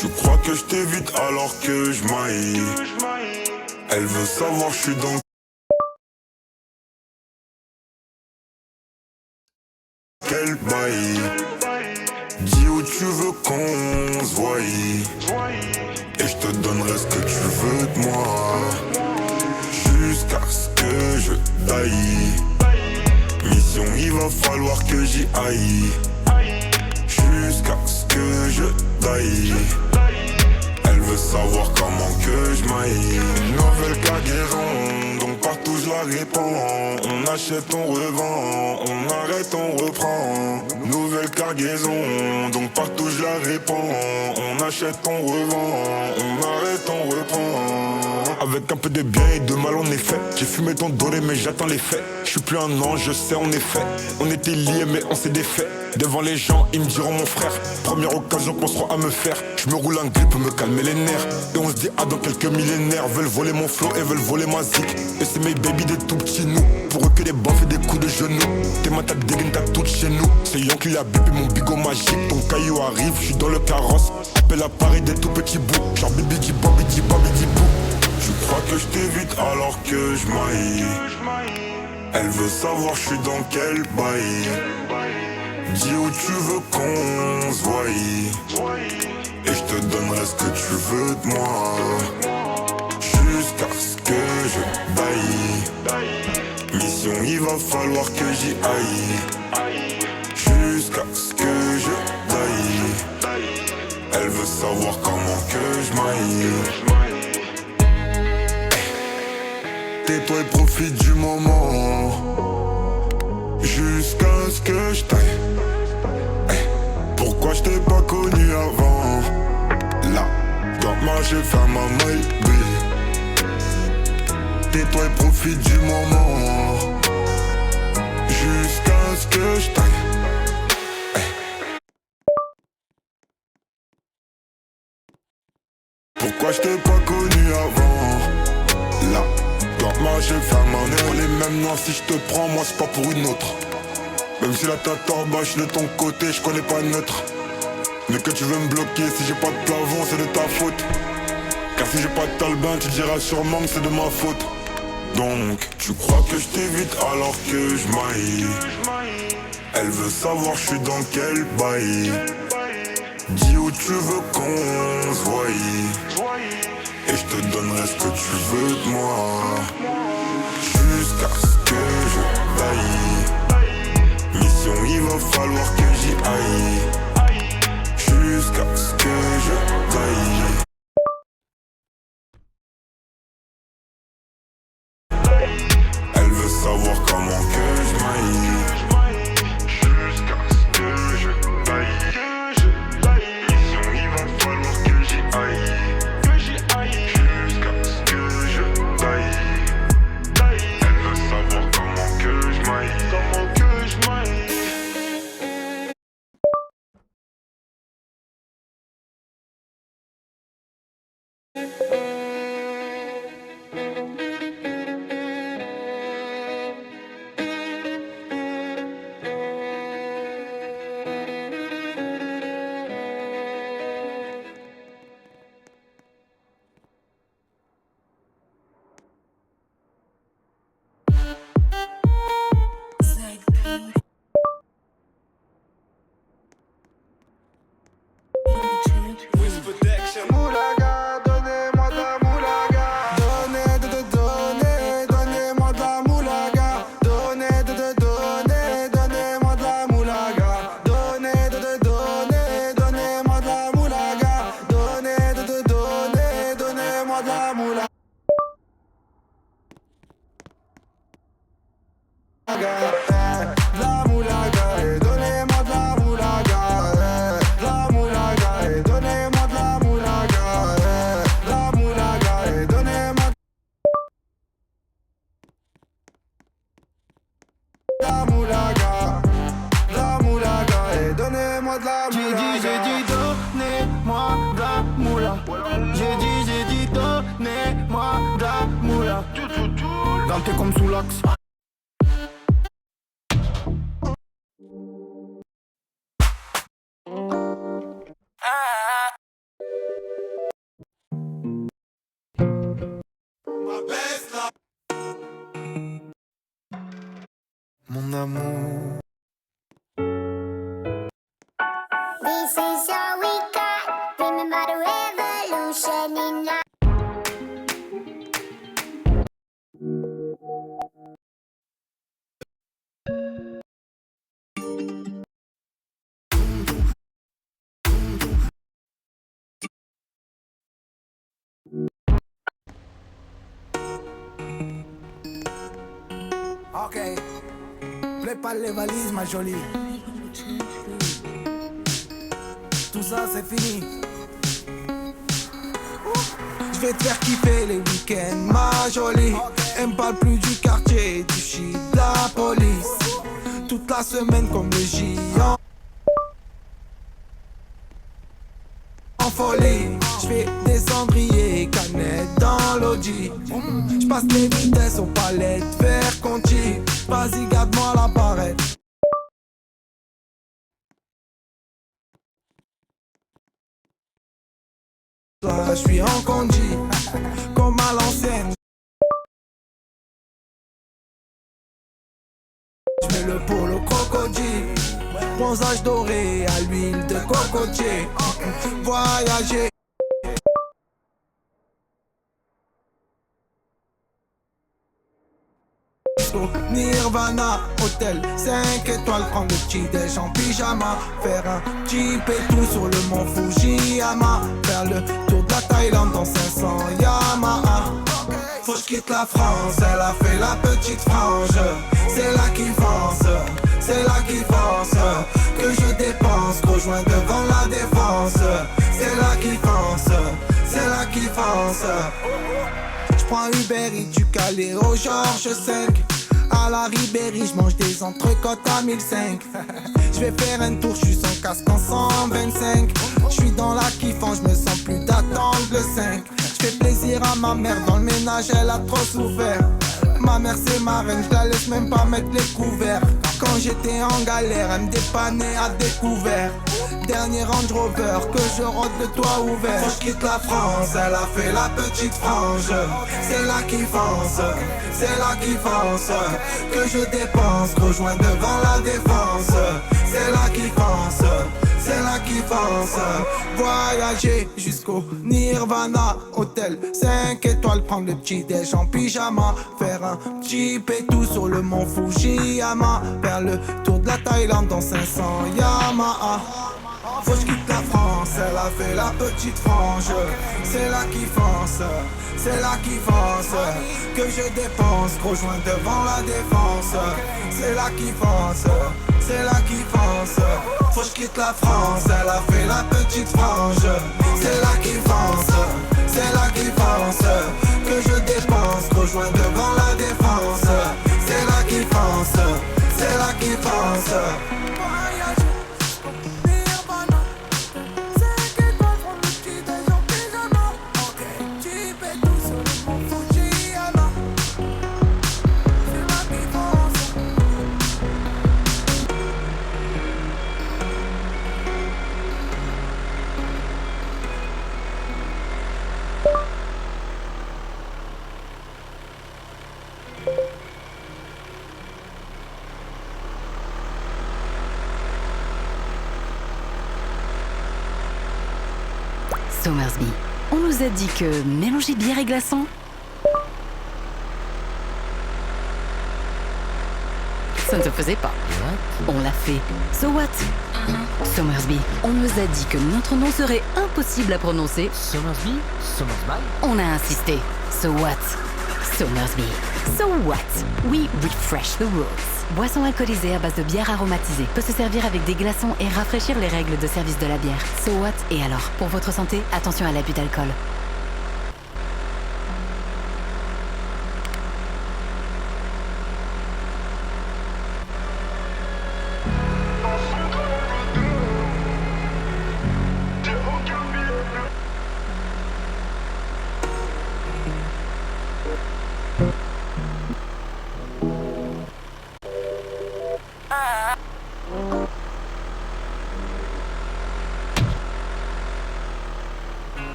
Tu crois que je t'évite alors que je maille. Elle veut savoir je suis dans quel bail. Dis où tu veux qu'on se voie, et je te donnerai ce que tu veux de moi, jusqu'à ce que je daille. Mission, il va falloir que j'y aille, jusqu'à ce que je daille. Elle veut savoir comment que je maille. Nouvelle cargaison, donc partout je la répands. On achète, on revend, on arrête, on reprend. Nouvelle cargaison, donc partout je la répands. On achète, on revend, on arrête, on reprend. Avec un peu de bien et de mal en effet. J'ai fumé ton doré mais j'attends les faits. Je suis plus un ange, je sais en effet. On était liés mais on s'est défait. Devant les gens, ils me diront mon frère. Première occasion qu'on sera à me faire. Je me roule un grip pour me calmer les nerfs. Et on se dit ah dans quelques millénaires. Veulent voler mon flow et veulent voler ma zik. Et c'est mes baby des tout petits nous. Pour eux que des baffes et des coups de genoux. Tes mains t'as dégaine t'as toutes chez nous. C'est Yankee la bip et mon bigot magique. Ton caillou arrive, je suis dans le carrosse. Appelle à Paris des tout petits bouts. Genre bibidi babidi babidi bou. Tu crois que je t'évite alors que je maille. Elle veut savoir je suis dans quel bail. Dis où tu veux qu'on se voie, et je te donnerai ce que tu veux de moi, jusqu'à ce que je daille. Mission, il va falloir que j'y aille, jusqu'à ce que je daille. Elle veut savoir comment que je maille. Tais-toi et profite du moment, jusqu'à ce que je taille. Pourquoi je t'ai pas connu avant? Là, quand moi j'ai fait ma maille. Tais-toi et profite du moment, jusqu'à ce que je taille. Pourquoi je t'ai pas connu avant? Là, quand moi j'ai fait ma maille. On les mêmes noirs, si je te prends, moi c'est pas pour une autre. Même si la tête en bas, je de ton côté, je connais pas neutre. Mais que tu veux me bloquer, si j'ai pas de plafond, c'est de ta faute. Car si j'ai pas de talbin, tu diras sûrement que c'est de ma faute. Donc, tu crois que je t'évite alors que je maille. Elle veut savoir je suis dans quel bail. Dis où tu veux qu'on se voie, et je te donnerai ce que tu veux de moi, jusqu'à ce que je daille. Mission, il va falloir que j'y aille, jusqu'à ce que je daille. Elle veut savoir comment que je maille, jusqu'à ce que je daille. Mission, il va falloir que j'y aille, jusqu'à ce que je daille. Elle veut savoir comment que je maille. Moulaga, donnez-moi de la moulaga. Donnez-moi de la moulaga. Donnez-moi de la moulaga. Donnez-moi de la moulaga. Donnez-moi de la moulaga. La moulaga, donnez-moi de la moulaga. La moulaga, donnez-moi de la moulaga. La moulaga, donnez-moi de la moulaga. La moulaga, donnez-moi de la moulaga. J'ai dit donnez-moi de la moula. J'ai dit donnez-moi de la moula. Dans t'es comme sous l'axe. Ok, prépare les valises ma jolie. Tout ça c'est fini. Je vais te faire kiffer les week-ends ma jolie. Elle me parle plus du quartier, du shit, de la police. Toute la semaine comme le géant en folie. Je fais des cendriers, canettes dans l'audi. J'passe les vitesses aux palettes, vers Conti. Vas-y garde-moi la barrette. Là j'suis en condi, comme à l'ancienne. J'mets le polo crocodile, bronzage doré à l'huile de cocotier. Voyager. Nirvana, hôtel 5 étoiles, prendre le petit déj en pyjama. Faire un petit pétou sur le mont Fujiyama. Faire le tour de la Thaïlande dans 500 Yamaha. Faut que je quitte la France, elle a fait la petite frange. C'est là qui fonce, c'est là qui fonce. Que je dépense, rejoins devant la défense. C'est là qui fonce, c'est là qui fonce. J'prends Uber Eats du Calais au Georges 5. À la Ribéry, j'mange des entrecôtes à 1005. J'vais faire un tour, j'suis sans casque en 125. J'suis dans la kiffant, j'me sens plus d'attendre le 5. J'fais plaisir à ma mère, dans le ménage elle a trop souffert. Ma mère c'est ma reine, j'la laisse même pas mettre les couverts. Quand j'étais en galère, elle me dépannait à découvert. Dernier Range Rover, que je rentre le toit ouvert. Quand je quitte la France, elle a fait la petite frange. C'est là qui fonce, c'est là qui fonce. Que je dépense, rejoins devant la défense. C'est là qui fonce, c'est là qui fonce. Voyager jusqu'au Nirvana, hôtel 5 étoiles, prendre le petit déj en pyjama. Faire un petit pétou sur le mont Fujiyama. Faire le tour de la Thaïlande dans 500 Yamaha. Faut que je quitte la France, elle a fait la petite frange. C'est là qui fonce, c'est là qui fonce. Que je dépense, rejoins devant la défense. C'est là qui fonce, c'est là qui fonce. Faut que je quitte la France, elle a fait la petite frange. C'est là qui fonce, c'est là qui fonce. Que je dépense, rejoins devant la défense. C'est là qui fonce, c'est là qui fonce. Somersby. On nous a dit que mélanger bière et glaçons, ça ne se faisait pas. On l'a fait. So what? Somersby. On nous a dit que notre nom serait impossible à prononcer. Somersby? Somersby? On a insisté. So what? Somersby. So what? We refresh the rules. Boisson alcoolisée à base de bière aromatisée peut se servir avec des glaçons et rafraîchir les règles de service de la bière. So what? Et alors, pour votre santé, attention à l'abus d'alcool.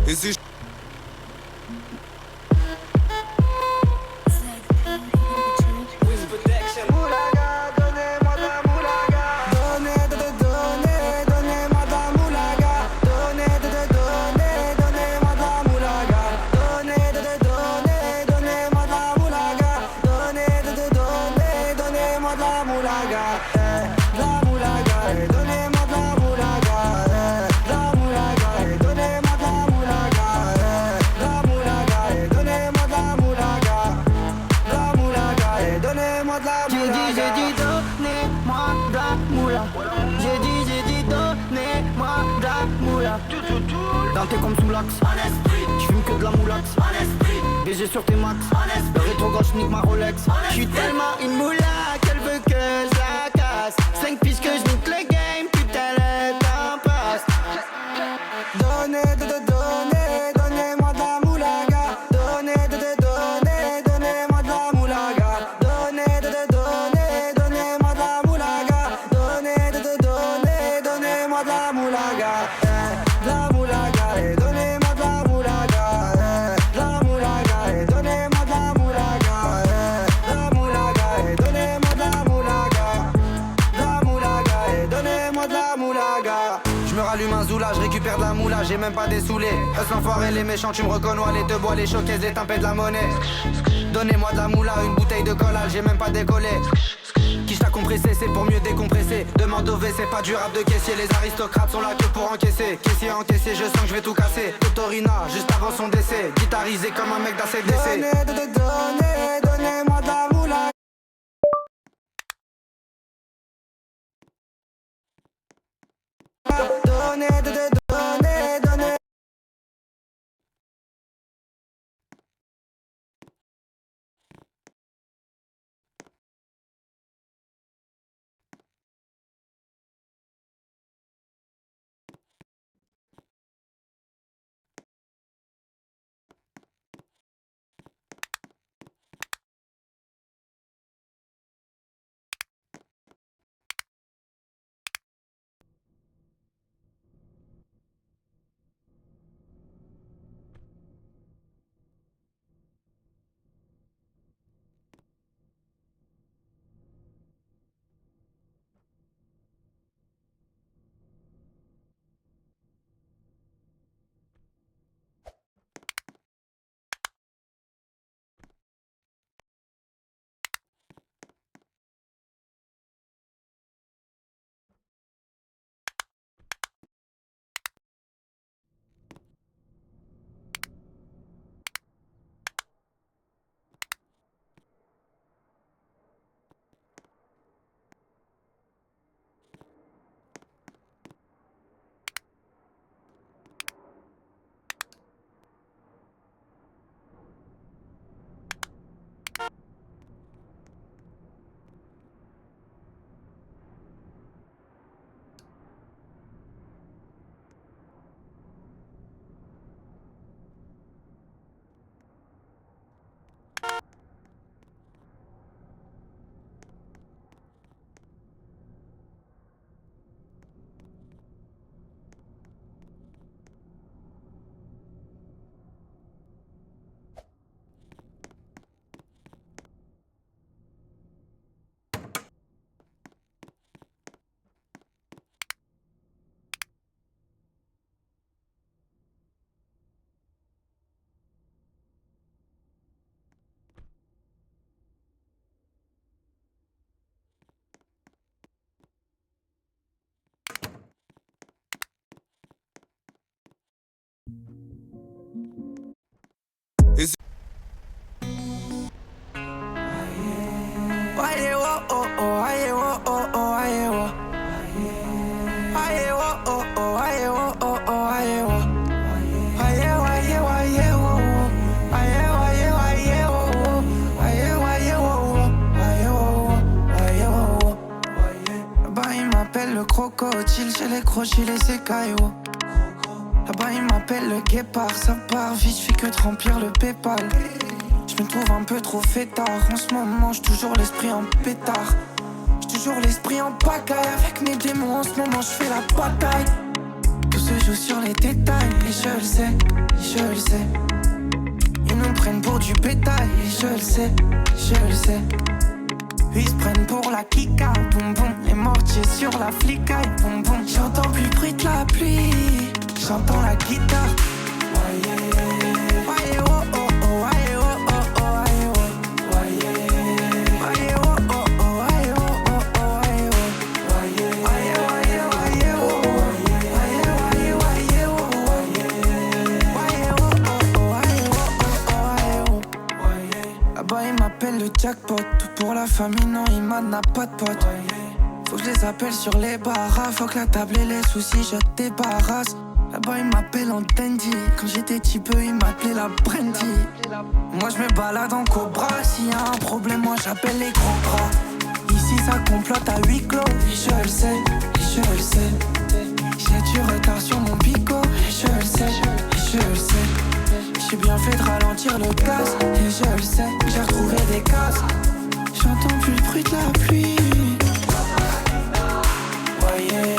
Et si Moulaga, donnez-moi de la moulaga. Donnez-moi de Dans tes comme sous l'axe. Tu fumes que de la moulax. BG sur tes max. Le rétro gauche nique ma Rolex. J'suis tellement une moula qu'elle veut que je la casse. 5 pistes que je nique le game, putain le temps passe. Donnez-moi de la moulaga. Donnez-moi de la moulaga. Donnez-moi de la moulaga. Donnez-moi de la moulaga. De la moulaga et donnez-moi de la moulaga. De la moulaga et donnez-moi de la moulaga. De la moulaga et donnez-moi de la moulaga. De la moulaga et donnez-moi de la moulaga. Je me rallume un zoula, je récupère de la moula, j'ai même pas des saoulés. Eux l'enfoiré, les méchants, tu me reconnais, les deux bois, les showcases, les tempêtes de la monnaie. Donnez-moi de la moula, une bouteille de collal, j'ai même pas décollé. Quiche t'a compressé, c'est pour mieux décompresser. Demande au V, c'est pas du rap de caissier. Les aristocrates sont là que pour encaisser. Caissier encaissé, je sens que je vais tout casser. Totorina, juste avant son décès. Guitarisé comme un mec d'ACDC. Donnez-moi de la moula. Donnez. Crocodile, j'ai les crochets, les écailles. Là-bas ils m'appellent le guépard. Ça part vite, je fais que de remplir le Paypal. Je me trouve un peu trop fêtard. En ce moment, j'ai toujours l'esprit en pétard. J'ai toujours l'esprit en pagaille. Avec mes démons, en ce moment, je fais la bataille. Tout se joue sur les détails. Et je le sais, je le sais. Ils nous prennent pour du bétail. Et je le sais, je le sais. Ils se prennent pour la kika, boum boum. Les mortiers sur la flicaille, boum boum. J'entends plus le bruit de la pluie, j'entends la guitare. Waye oh oh oh, waye oh oh oh, waye oh. Waye oh oh oh, waye oh oh oh, waye oh. Waye waye oh, waye oh oh oh, waye oh. Là-bas ils m'appellent le jackpot. Pour la famille, non, il n'a pas de pote. Faut que je les appelle sur les barras. Faut que la table et les soucis, je te débarrasse. Là-bas il m'appelle en dandy. Quand j'étais petit peu il m'appelait la Brandy. Moi je me balade en cobra. S'il y a un problème moi j'appelle les gros bras. Ici ça complote à huis clos. Et je le sais, et je le sais. J'ai du retard sur mon pico. Et je le sais, et je le sais. J'ai bien fait de ralentir le gaz. Et je le sais, j'ai retrouvé des cases. J'entends plus le bruit de la pluie. Voyez.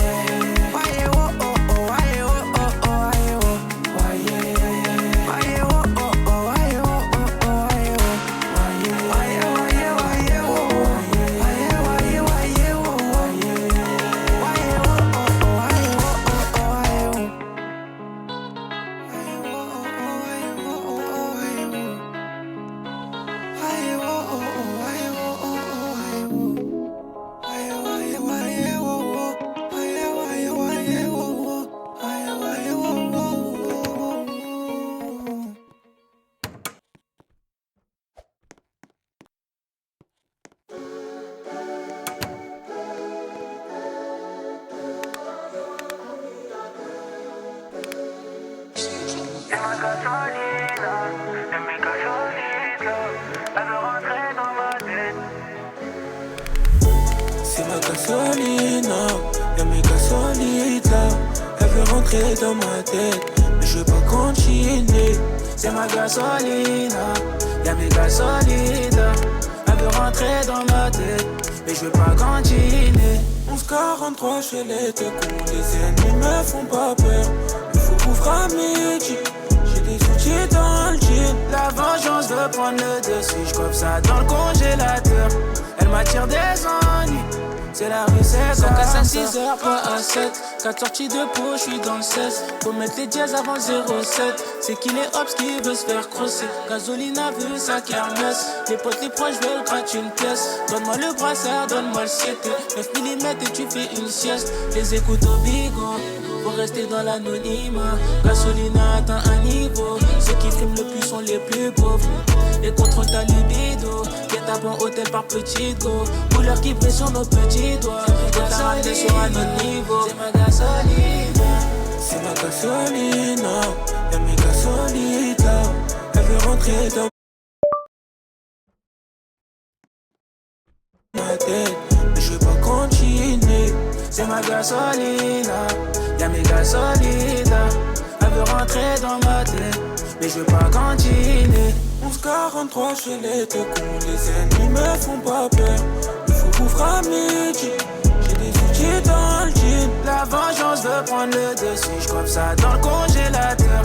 Dans ma tête, mais je veux pas continuer. C'est ma gasolina, y'a mes gasolides. Elle veut rentrer dans ma tête, mais je veux pas continuer. 11:43, je les deux coups. Les ennemis me font pas peur. Il faut couvrir à midi. J'ai des outils dans le jean. La vengeance veut prendre le dessus. J'cope ça dans le congélateur. Elle m'attire des ennuis. C'est la rue, c'est ça. Casse à 6h, pas à 7. 4 sorties de peau, j'suis dans le 16. Faut mettre les dièses avant 07. C'est qu'il est Hobbs qui veut se faire crosser. Gasolina veut sa kermesse. Les potes, les proches veulent gratter une pièce. Donne-moi le brassard, donne-moi le 7. 9 mm et tu fais une sieste. Les écoutes au bigot. Faut rester dans l'anonymat. Gasolina atteint un niveau. Ceux qui fument le plus sont les plus pauvres. Et contrôle ta libido. Guet-apens hôtel par petit go. Couleur qui brille sur nos petits doigts. Et t'as ramené sur un autre niveau. C'est ma gasolina. C'est ma gasolina. Y'a mes gasolides là. Elle veut rentrer dans ma tête, mais je veux pas continuer. C'est ma gasolina. Y'a mes gasolides. Elle veut rentrer dans ma tête, mais je veux pas continuer. 11:43, je les deux coups. Les ennemis me font pas peur. Il faut couvrir à midi. J'ai des outils dans le jean. La vengeance veut prendre le dessus. J'cope ça dans le congélateur.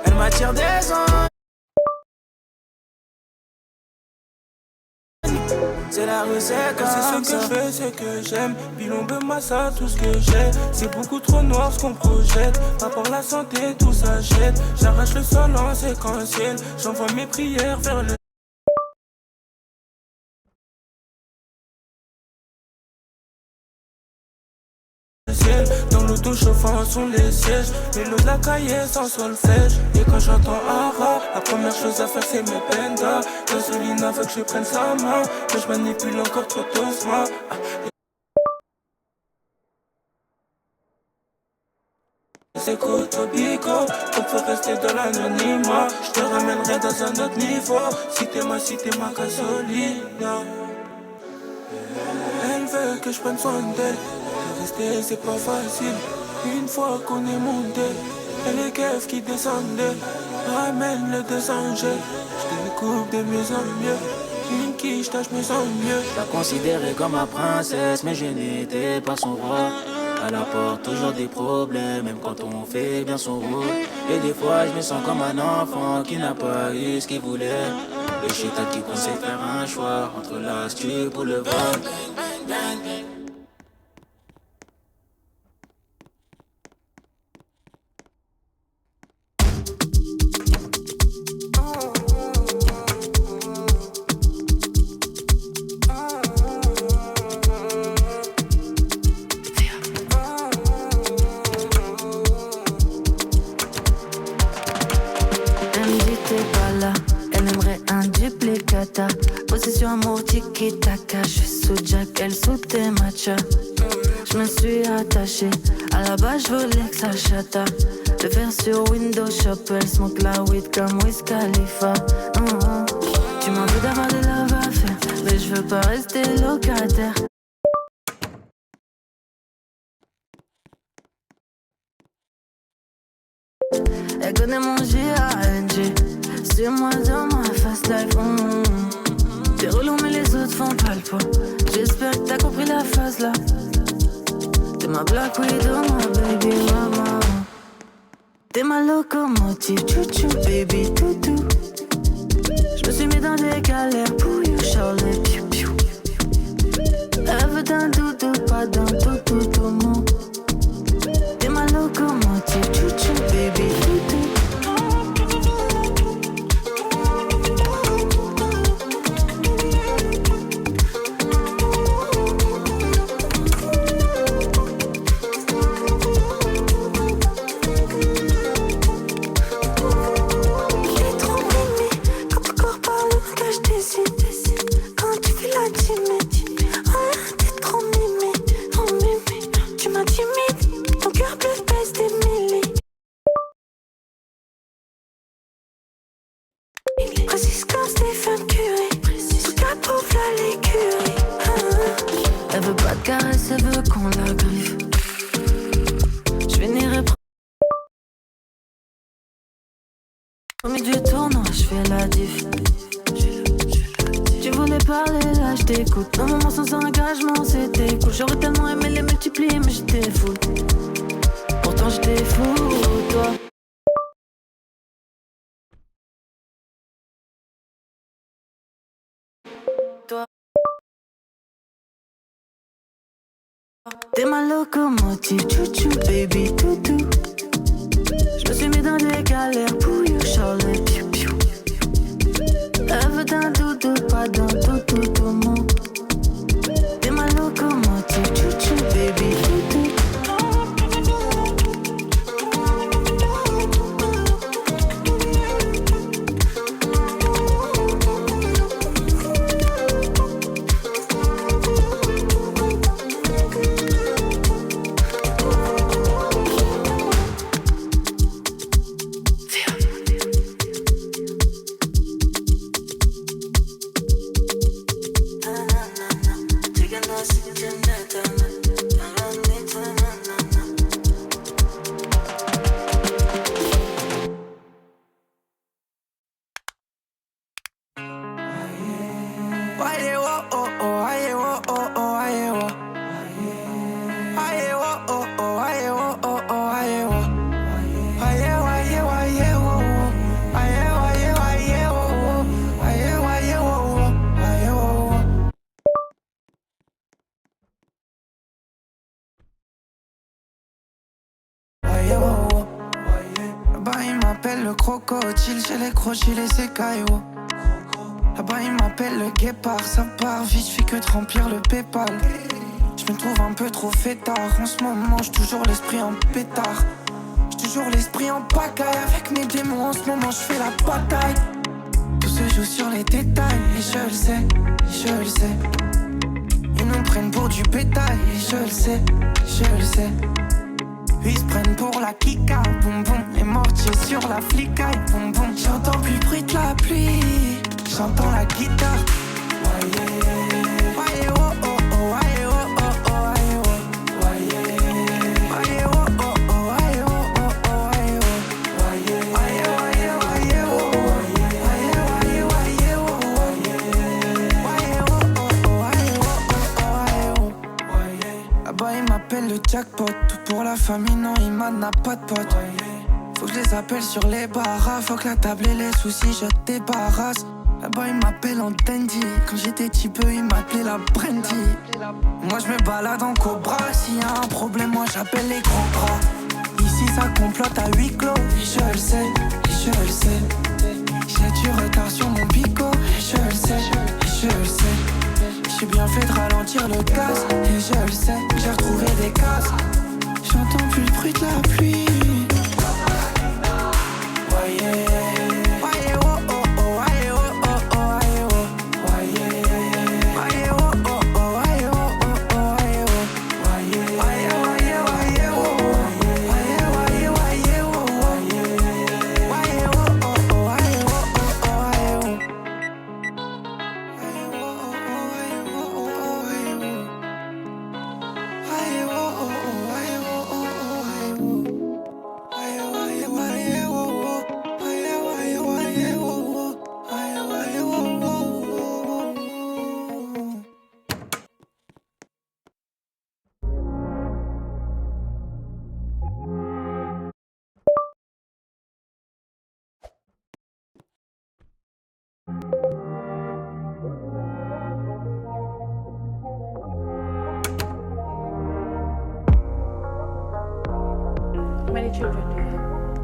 Elle m'attire des ans. C'est la rue, c'est comme ça. C'est ce que je fais, c'est que j'aime. Pilon de massa, tout ce que j'ai. C'est beaucoup trop noir ce qu'on projette. Pas pour la santé, tout s'achète. J'arrache le sol en séquentiel. J'envoie mes prières vers le ciel. Dans l'auto chauffant sont les sièges. Mélo de la cahier sans solfège. Et quand j'entends Ara, la première chose à faire c'est mes pendas. Gasolina veut que je prenne sa main, que je manipule encore trop doucement. J'écoute au bico, on peut rester dans l'anonymat. Je te ramènerai dans un autre niveau. Si t'es ma gasolina. Elle veut que je prenne soin d'elle. Rester c'est pas facile. Une fois qu'on est monté, et les keufs qui descendaient ramène les deux angels. Je découpe de mieux en mieux. Une quiche, je me sens mieux. Je la considérais comme ma princesse, mais je n'étais pas son roi. Elle apporte toujours des problèmes, même quand on fait bien son rôle. Et des fois je me sens comme un enfant qui n'a pas eu ce qu'il voulait. Le chétan qui conseille faire un choix entre l'astuce pour le vol. Possession amour tiki-taka. Je suis sous Jack, elle sous tes matchs. Je me suis attachée, à la base je voulais que ça chata. Le faire sur Windows Shop, elle smoke la weed comme Wiz Khalifa. Tu m'en veux d'avoir des love à faire, mais je veux pas rester locataire. Elle connaît mon G.A.N.G. C'est moi dans ma fast life. T'es relou mais les autres font pas le poids. J'espère que t'as compris la phase là. T'es ma Black Widow, ma baby mama. T'es ma locomotive, chouchou, baby toutou. J'me suis mis dans des galères pour you, Charlie, piou piou. Elle veut d'un doudou, pas d'un toutou, tout mon. T'es ma locomotive, chouchou, baby toutou. Précise comme Stephen Curry, sous ta pauvre la l'écurie. Elle veut pas de caresse, elle veut qu'on la griffe. J'finirai premier du tournoi, j'fais la diff. Tu voulais parler, là j't'écoute. Un moment sans engagement, c'était cool. J'aurais tellement aimé les multiplier, mais j'étais fou. Pourtant j'étais fou, toi. T'es ma locomotive, chouchou, baby, toutou. J'me suis mis dans des galères pour you, Charlie, piou piou. Elle veut d'un doudou, pas d'un toutou, tout mon. T'es ma locomotive, chouchou, baby, toutou. Là-bas il m'appelle le crocodile, j'ai les crochets, les écailles. Là-bas il m'appelle le guépard, ça part vite, j'fais que de remplir le Paypal. J'me trouve un peu trop fêtard, en ce moment j'suis toujours l'esprit en pétard. J'suis toujours l'esprit en pagaille, avec mes démons en ce moment j'fais la bataille. Tout se joue sur les détails, et je le sais, je le sais. Ils nous prennent pour du bétail, et je le sais, je le sais. Ils se prennent pour la kika, boum boum. Les mortiers sur la flicaille, boum boum. J'entends plus le bruit de la pluie, j'entends la guitare. Waye oh oh oh, waye oh oh oh, waye oh. Waye oh oh oh, waye oh oh oh, waye oh. Waye waye oh. Waye waye oh. Waye oh oh oh, waye oh oh oh, waye oh. Là-bas il m'appelle le jackpot. Tout pour la famille, non, il n'a pas de pote. Faut que je les appelle sur les barras. Faut que la table et les soucis, je débarrasse. Là-bas, il m'appelle en dandy. Quand j'étais petit peu, il m'appelait la brandy. Moi, je me balade en cobra. S'il y a un problème, moi, j'appelle les grands bras. Ici, ça complote à huis clos. Et je le sais, et je le sais. J'ai du retard sur mon pico. Et je le sais, et je le sais. J'ai bien fait de ralentir le gaz. Et je le sais, j'ai retrouvé des cases. J'entends plus le bruit de la pluie. Waye, waye oh oh oh, waye oh oh oh, waye oh. Waye oh oh oh, waye oh oh oh, waye oh. Waye waye oh. Waye waye oh, waye oh.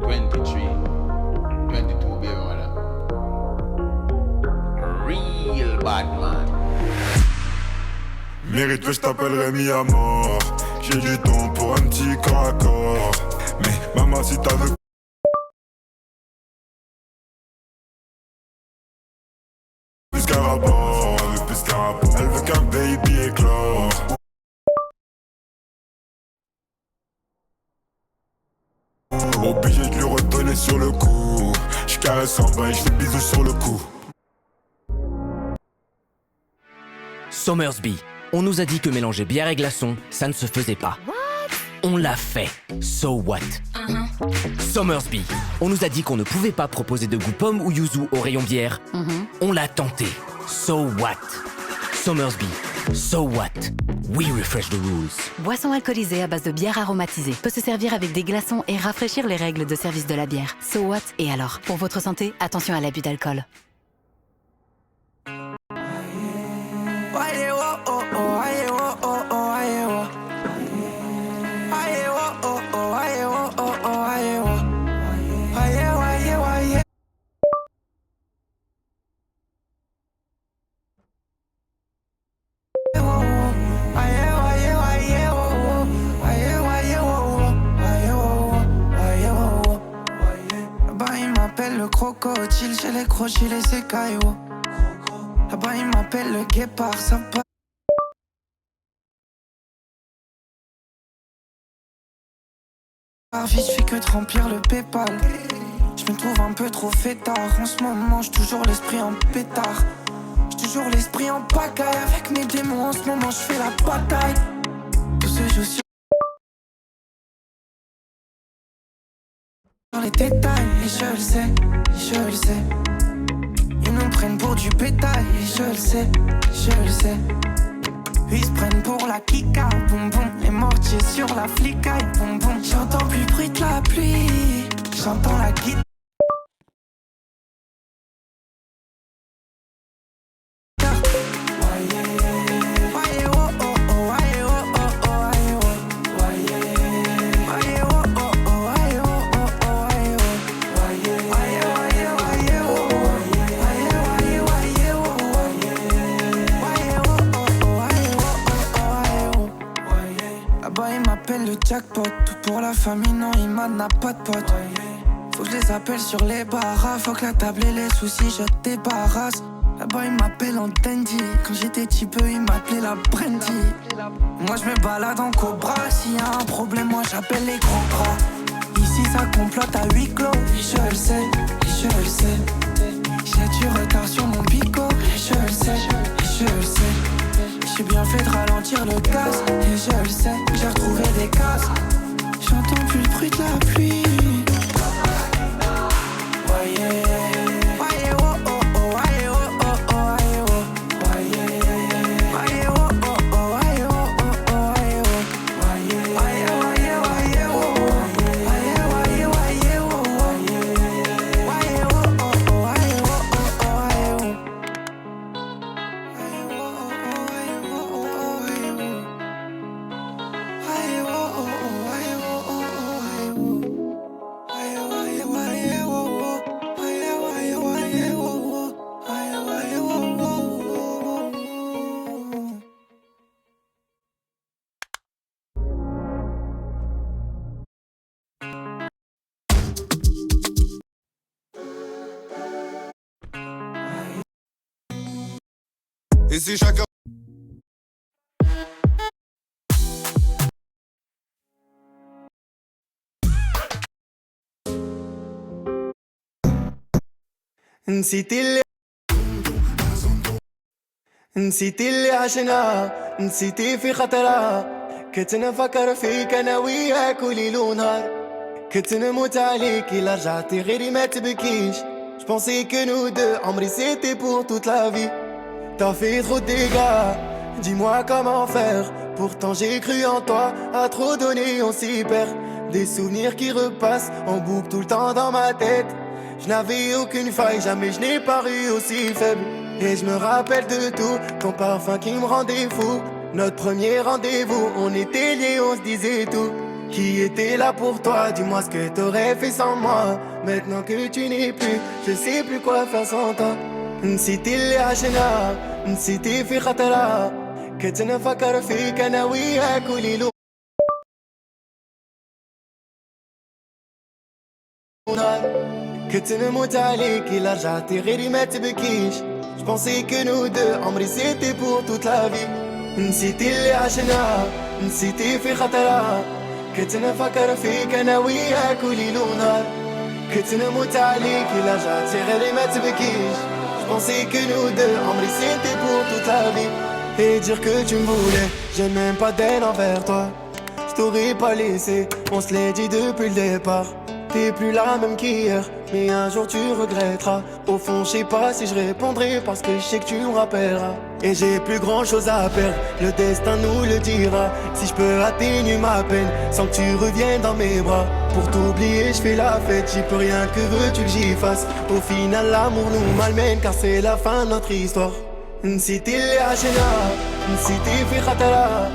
23, 22, baby, voilà. Real bad man. Mérite que je t'appellerai mis à mort. J'ai du temps pour un petit corps à corps. Mais maman, si t'as veut plus qu'un rapport, elle veut plus qu'un rapport. Elle veut qu'un baby éclore. Obligé de lui redonner sur le coup. J'caresse en bas et j'fais bisous sur le cou. Somersby, on nous a dit que mélanger bière et glaçons, ça ne se faisait pas. On l'a fait. So what? Somersby, on nous a dit qu'on ne pouvait pas proposer de goût pomme ou yuzu au rayon bière. On l'a tenté. So what? Somersby, so what? We refresh the rules. Boisson alcoolisée à base de bière aromatisée peut se servir avec des glaçons et rafraîchir les règles de service de la bière. So what? Et alors, pour votre santé, attention à l'abus d'alcool. Le crocodile, j'ai les crochets, les écailles. Là-bas, il m'appelle le guépard, ça part vite, je fais que de remplir le PayPal. Je me trouve un peu trop fêtard. En ce moment, j'ai toujours l'esprit en pétard. J'ai toujours l'esprit en pagaille. Avec mes démons, en ce moment, je fais la bataille. Tout se joue sur les détails, et je le sais, je le sais. Ils nous prennent pour du bétail, et je le sais, je le sais. Ils se prennent pour la kika, boum boum. Les mortiers sur la flicaille, boum boum. J'entends plus le bruit de la pluie, j'entends la guitare. Le jackpot, tout pour la famille, non, il n'a pas de pote. Faut que je les appelle sur les barras, faut que la table et les soucis, je débarrasse. Là-bas, il m'appelle en dandy. Quand j'étais petit peu, il m'appelait la brandy. Moi, je me balade en cobra. S'il y a un problème, moi, j'appelle les grands bras. Ici, ça complote à huis clos. Et je le sais, et je le sais. J'ai du retard sur mon bico. Et je le sais, et je le sais. J'ai bien fait de ralentir le gaz. Et je le sais, j'ai retrouvé des cases. J'entends plus le bruit de la pluie. Voyez. Et si chacun نسيتي اللي عشنا نسيتي في خطرة كنت نفكر فيك انا وياك وليل ونهار كنت نموت عليك إلا رجعتي غيري ما تبكيش Je pensais que nous deux, Amri c'était pour toute la vie. T'as fait trop de dégâts, dis-moi comment faire. Pourtant j'ai cru en toi, à trop donner on s'y perd. Des souvenirs qui repassent en boucle tout le temps dans ma tête. Je n'avais aucune faille, jamais je n'ai paru aussi faible. Et je me rappelle de tout, ton parfum qui me rendait fou. Notre premier rendez-vous, on était liés, on se disait tout. Qui était là pour toi? Dis-moi ce que t'aurais fait sans moi. Maintenant que tu n'es plus, je sais plus quoi faire sans toi. نسيتي اللي عشنا، نسيتي في خطرة، كنت نفكر فيك أنا وياك وليلو. كنت نموت عليك إلا رجعتي غيري ما تبكيش. Je pensais que nous deux, عمري c'était pour toute la vie. نسيتي اللي عشنا، نسيتي في خطرة، كنت نفكر فيك أنا وياك وليل ونهار. كنت نموت عليك إلا رجعتي غيري ما تبكيش. Je pensais que nous deux, عمري c'était pour toute la vie. Et dire que tu me voulais, j'ai même pas d'aile envers toi. Je t'aurais pas laissé, on se l'est dit depuis le départ. T'es plus la même qu'hier, mais un jour tu regretteras. Au fond, je sais pas si je répondrai parce que je sais que tu me rappelleras. Et j'ai plus grand chose à perdre, le destin nous le dira. Si je peux atténuer ma peine sans que tu reviennes dans mes bras. Pour t'oublier, je fais la fête, j'y peux rien, que veux-tu que j'y fasse? Au final, l'amour nous malmène car c'est la fin de notre histoire. نسيتي اللي عشنا، نسيتي في خطرة.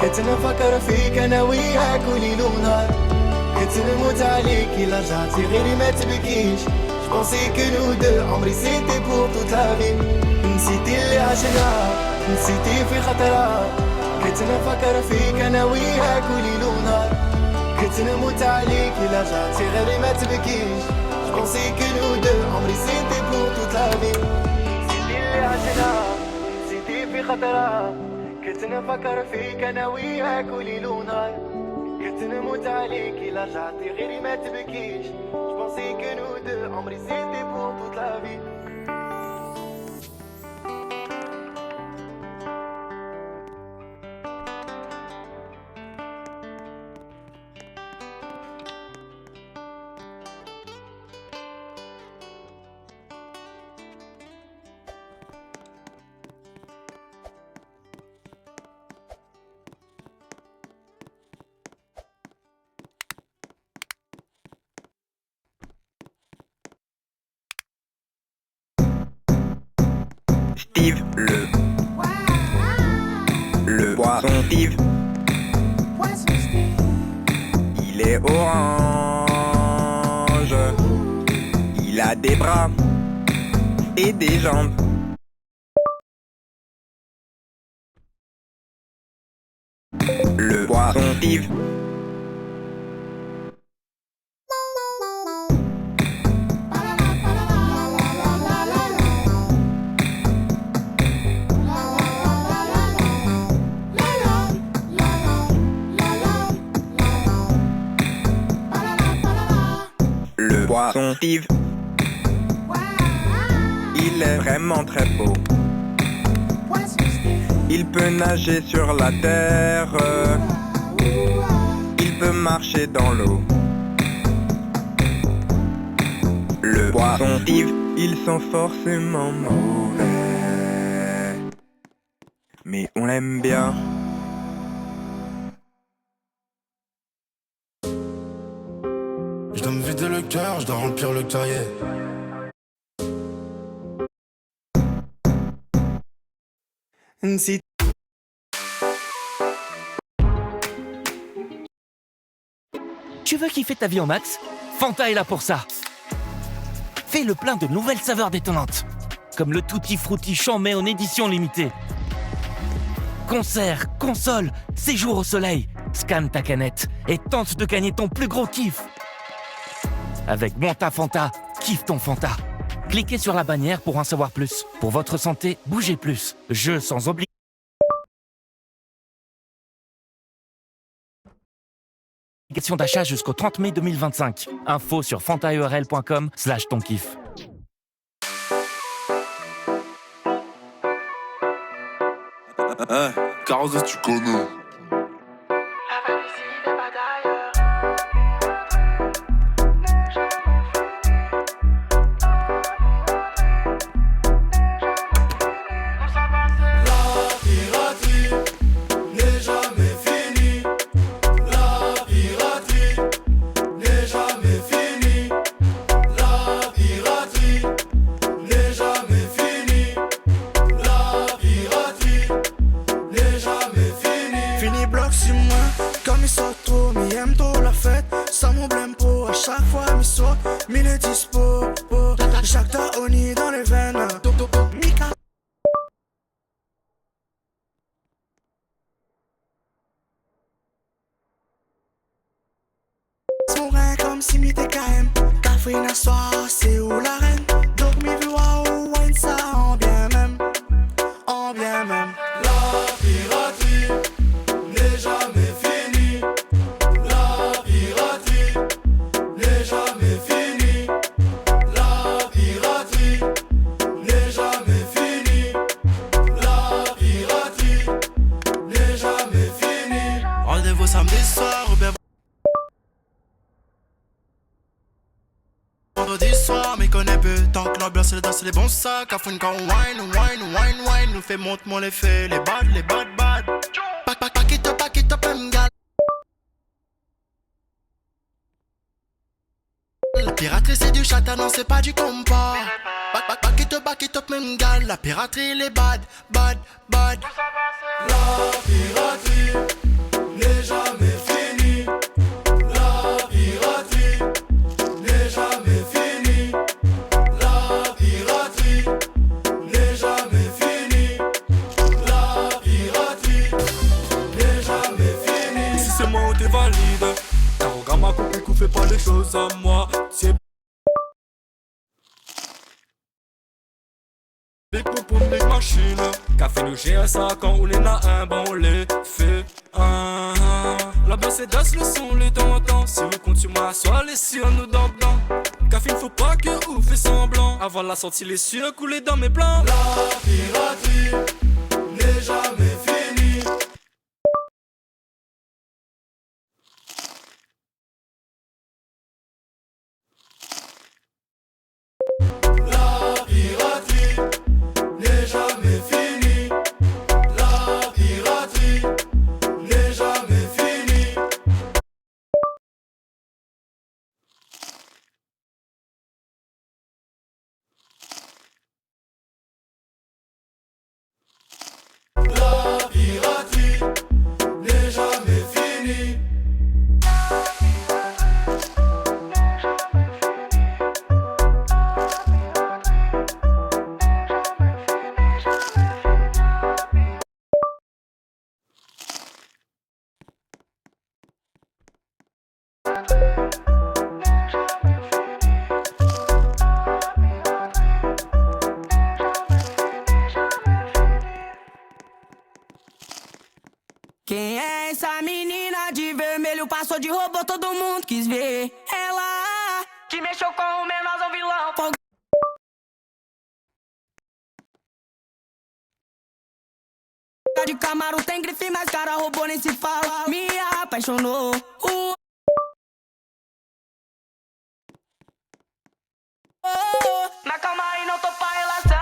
كنت نفكر فيك أنا وياك وليل ونهار. كنت نموت عليك إلا رجعتي غيري ما تبكيش. Je pensais que nous deux, عمري c'était pour toute la vie. نسيتي اللي عشنا، نسيتي في خطرة، كنت نفكر فيك أنا وياك وليل ونهار. كنت نموت عليك إلا رجعتي غيري ما تبكيش. Je pensais que nous deux, عمري c'était pour toute la vie. نسيتي اللي عشنا، نسيتي في خطرة، كنت نفكر فيك أنا وياك وليل ونهار. كنت نموت عليك إلا رجعتي غيري ما تبكيش. Je pensais que nous deux, عمري c'était pour toute la vie. Steve le poisson Steve. Il est orange, il a des bras et des jambes. Le poisson Steve. Poisson Steve, il est vraiment très beau. Il peut nager sur la terre, il peut marcher dans l'eau. Le poisson Steve, ils sont forcément mauvais, mais on l'aime bien. Je dois me vider le cœur, je dois remplir le cahier. Tu veux kiffer ta vie en max? Fanta est là pour ça. Fais le plein de nouvelles saveurs détonnantes, comme le Tutti Frutti Chambé en édition limitée. Concerts, consoles, séjour au soleil. Scanne ta canette et tente de gagner ton plus gros kiff. Avec Monta Fanta, kiffe ton Fanta. Cliquez sur la bannière pour en savoir plus. Pour votre santé, bougez plus. Jeu sans obligation d'achat jusqu'au 30 mai 2025. Info sur fantaurl.com/tonkiff. Carlos, tu connais. N'est jamais comme si mi TKM. Café na soir, c'est où la reine? Dormi vu ou wine ça en bien même. En bien même. La piraterie n'est jamais finie. La piraterie n'est jamais finie. La piraterie n'est jamais finie. La piraterie n'est jamais finie. Rendez-vous samedi soir ou bien vendredi soir, mais connais peu. Tant que l'ambiance est danse, les bons sacs. À fond quand on wine. Nous fait monte-moi les faits, les bad. Pack it up, m'gal. La piraterie c'est du chata, non c'est pas du compas. Back it up, m'gal. La piraterie les bad. La piraterie n'est jamais finie. La piraterie n'est jamais finie. La piraterie n'est jamais finie. La piraterie n'est jamais finie. Si c'est moi ou t'es valide, t'arrogant ma copine qu'on fait pas les choses à moi. C'est big pour big machine. Café nous j'ai un sac quand on est na un bon on les fait. La baisse est d'as le son les dents. Si vous comptez sur moi, soit les cieux nous dans. Café faut pas que vous fait semblant. Avant la sortie les cieux couler dans mes plans. La piraterie n'est jamais finie. La piraterie n'est jamais finie. La piraterie n'est jamais finie. La piraterie n'est jamais finie. Quem é essa menina de vermelho? Passou de robô, todo mundo quis ver. Ela que mexeu com o menorzão vilão. De Camaro tem grife, mas cara roubou nem se fala. Me apaixonou. Mas calma aí, não tô pra relação.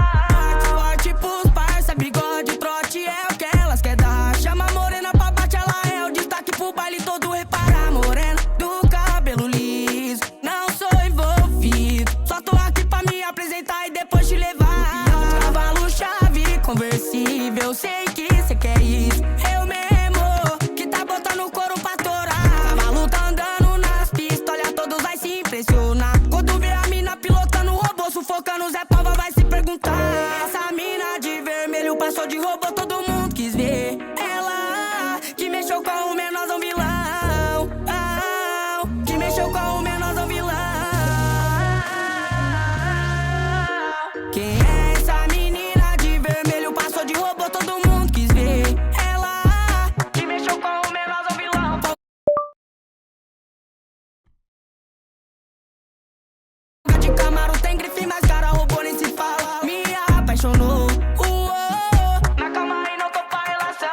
Forte pros parça, bigode, trote é o que elas quer dar. Chama a morena pra bate, ela é o destaque pro baile todo. Repara, morena do cabelo liso. Não sou envolvido, só tô aqui pra me apresentar e depois te levar. Cavalo, chave, conversível, sei que cê quer isso. Eu mesmo, que tá botando o couro pra torar. Cavalo tá andando nas pistas, olha, todos vai se impressionar. Quando vê a mina pilotando o robô, sufocando, Zé Palma vai se perguntar. Essa mina de vermelho passou de robô, todo mundo quis ver. Ela que mexeu com o menorzão vilão. Que mexeu com o menorzão vilão. Quem é essa menina de vermelho? Passou de robô, todo mundo quis ver. Ela que mexeu com o menorzão vilão. De Camaro tem grife, mas cara roubou nem se fala. Me apaixonou. Na calma aí, não tô pra relação.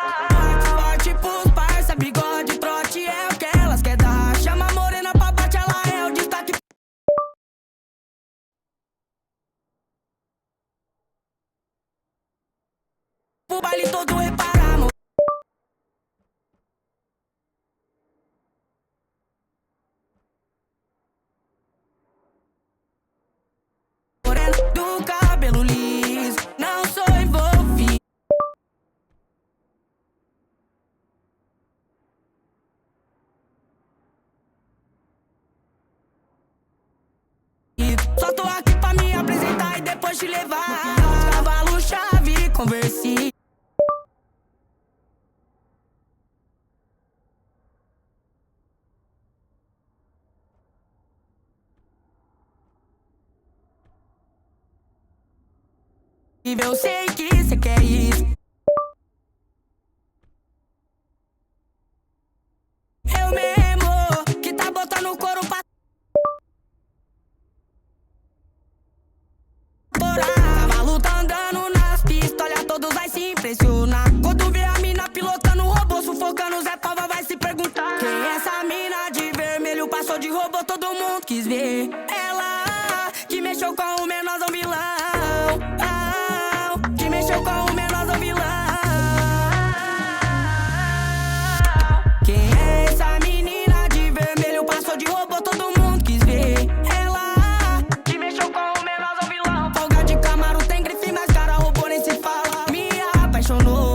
Forte pros parça, bigode, trote é o que elas quer dar. Chama a morena pra bate, ela é o destaque. O baile todo repara, amor. Morena do cabelo liso, não sou envolvido. Só tô aqui pra me apresentar e depois te levar. Cavalo, chave, conversível. Eu sei que cê quer isso. Eu mesmo que tá botando o couro pra cavalo tá andando nas pistas, olha, todos vai se impressionar. Quando vê a mina pilotando o robô, sufocando Zé Pava, vai se perguntar: quem é essa mina de vermelho? Passou de robô, todo mundo quis ver. Ela que mexeu com o menorzão vilão, que mexeu com o menorzão vilão. Quem é essa menina de vermelho? Passou de robô, todo mundo quis ver. Ela que mexeu com o menorzão vilão. Folga de Camaro tem grife, mas cara, robô nem se fala. Me apaixonou,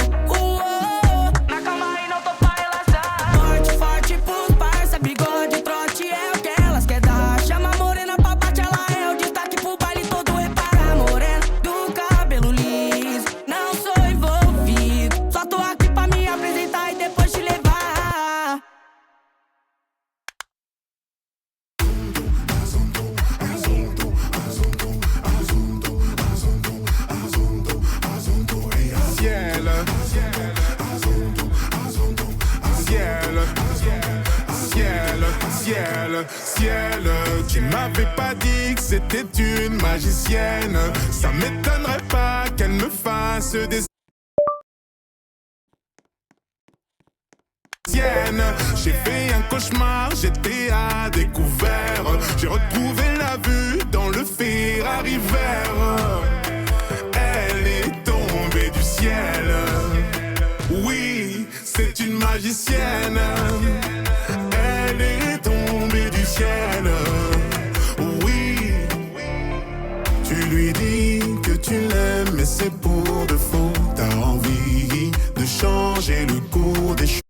na cama e não tô pra relaxar. Forte, forte pros parça, bigode, trote é o que elas quer dar. Chama a morena pra bate, ela é o destaque pro baile todo. Repara, morena do cabelo liso, não sou envolvido, só tô aqui pra me apresentar e depois te levar. Ciel, tu m'avais pas dit que c'était une magicienne. Ça m'étonnerait pas qu'elle me fasse des siennes. J'ai fait un cauchemar, j'étais à découvert. J'ai retrouvé la vue dans le Ferrari vert. Elle est tombée du ciel. Oui, c'est une magicienne. Elle est tombée du ciel. Oui, tu lui dis que tu l'aimes, mais c'est pour de faux. T'as envie de changer le cours des choses.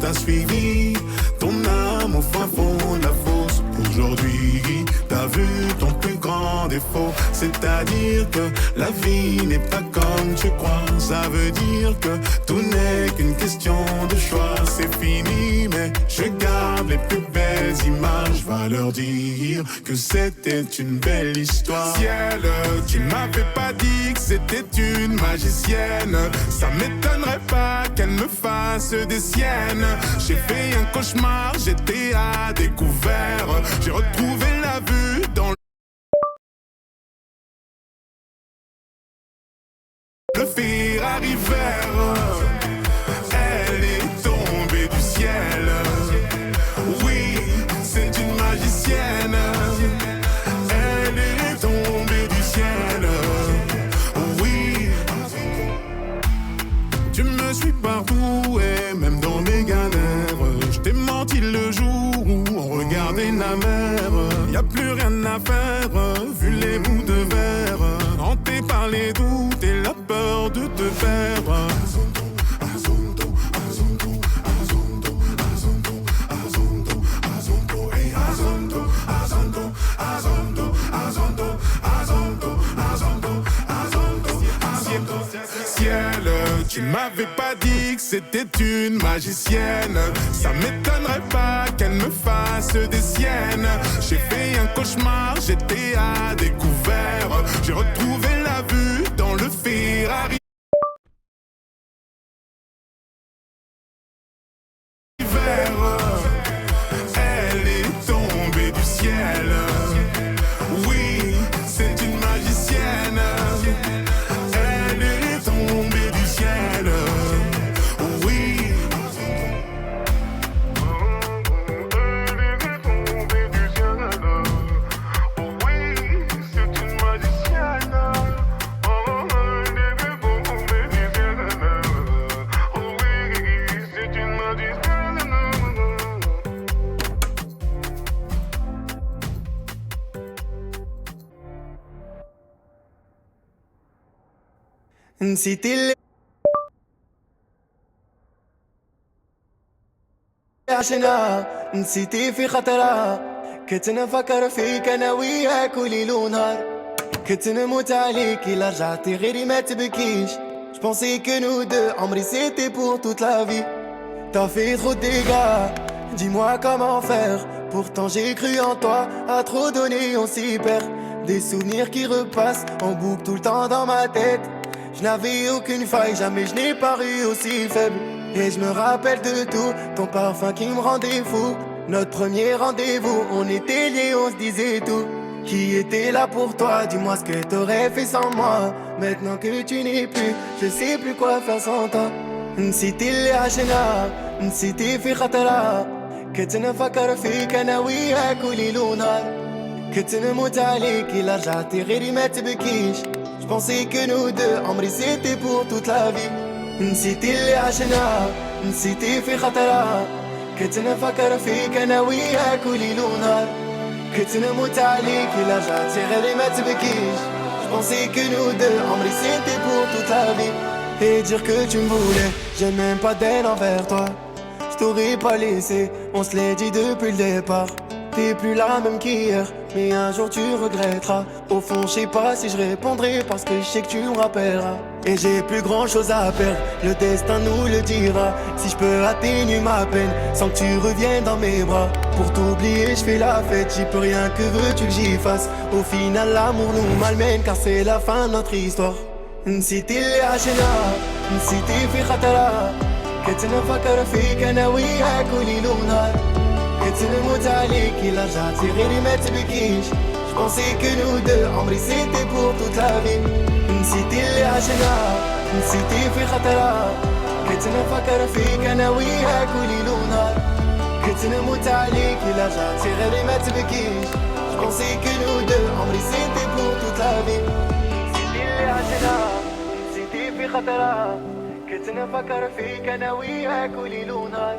T'as suivi ton âme au fin fond de la fosse. Aujourd'hui, t'as vu ton plus grand défaut, c'est-à-dire que la vie n'est pas comme tu crois. Ça veut dire que tout n'est qu'une question de choix. C'est fini, mais je garde les plus belles images. Va leur dire que c'était une belle histoire. Ciel, tu m'avais pas dit que c'était une magicienne. Ça m'étonnerait pas qu'elle me fasse des siennes. J'ai fait un cauchemar, j'étais à découvert. J'ai retrouvé la vue dans le Ferrari vert. Elle est tombée du ciel. Oui, c'est une magicienne. Elle est tombée du ciel. Oui, tu me suis partout et même dans mes galères. Je t'ai menti le jour où on regardait la mer. Y a plus rien à faire, vu les bouts de verre. Hanté par les doutes et la peur de te perdre. Ciel, tu m'avais pas dit que c'était une magicienne. Ça m'étonnerait pas qu'elle me fasse des siennes. J'ai fait un cauchemar, j'étais à découvert. J'ai retrouvé la vue dans le Ferrari vert. Elle est tombée du ciel. Oui, c'est une magicienne. Elle est tombée du ciel. Oui. نسيت اللي عشنا، نسيتي في خطرة. كنت نفكر فيك انا وياك وليل ونهار. كنت نموت عليك إلا رجعتي غيري ما تبكيش. Je pensais que nous deux, عمري c'était pour toute la vie. T'as fait trop de dégâts, dis-moi comment faire Pourtant j'ai cru en toi, à trop donner on s'y perd. Des souvenirs qui repassent en boucle tout le temps dans ma tête. Je n'avais aucune faille, jamais je n'ai paru aussi faible. Et je me rappelle de tout, ton parfum qui me rendait fou. Notre premier rendez-vous, on était liés, on se disait tout. Qui était là pour toi, dis-moi ce que t'aurais fait sans moi. Maintenant que tu n'es plus, je sais plus quoi faire sans toi. نسيت اللي عشنا نسيتي في خطرة كنت نفكر فيك انا وياك وليل ونهار كنت نموت عليك إلا رجعتي غيري ما تبكيش Je pensais que nous deux عمري c'était pour toute la vie نسيتي اللي عشنا نسيتي في خطرة كنت نفكر فيك انا وياك وليل ونهار كنت نموت عليك إلا رجعتي غيري ما تبكيش Je pensais que nous deux عمري c'était pour toute la vie Et dire que tu me voulais, j'ai même pas d'haine envers toi. Je t'aurais pas laissé, on se l'est dit depuis le départ. T'es plus la même qu'hier, mais un jour tu regretteras. Au fond, je sais pas si je répondrai parce que je sais que tu me rappelleras. Et j'ai plus grand chose à perdre, le destin nous le dira. Si je peux atténuer ma peine, sans que tu reviennes dans mes bras. Pour t'oublier, je fais la fête, j'y peux rien, que veux-tu que j'y fasse? Au final, l'amour nous malmène car c'est la fin de notre histoire. نسيتي اللي عشنا نسيتي في خطرة كنت نفكر فيك انا وياك وليل ونهار كنت نموت عليك إلا رجعتي غيري ما تبكيش Je pensais que nous deux عمري c'était pour toute la vie نسيتي اللي عشنا نسيتي في خطرة كنت نفكر فيك انا وياك وليل ونهار كنت نموت عليك إلا رجعتي غيري ما تبكيش Je pensais que nous deux عمري c'était pour toute la vie نسيتي في خطرة كنت نفكر فيك انا وياك وليل ونهار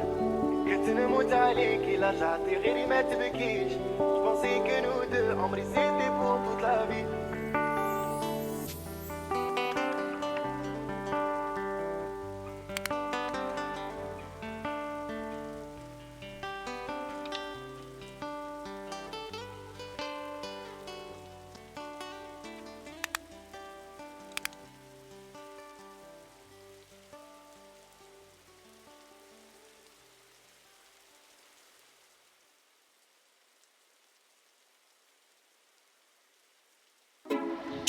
كنت نموت عليك إلا رجعتي غيري ما تبكيش Je pensais que nous deux عمري c'était pour toute la vie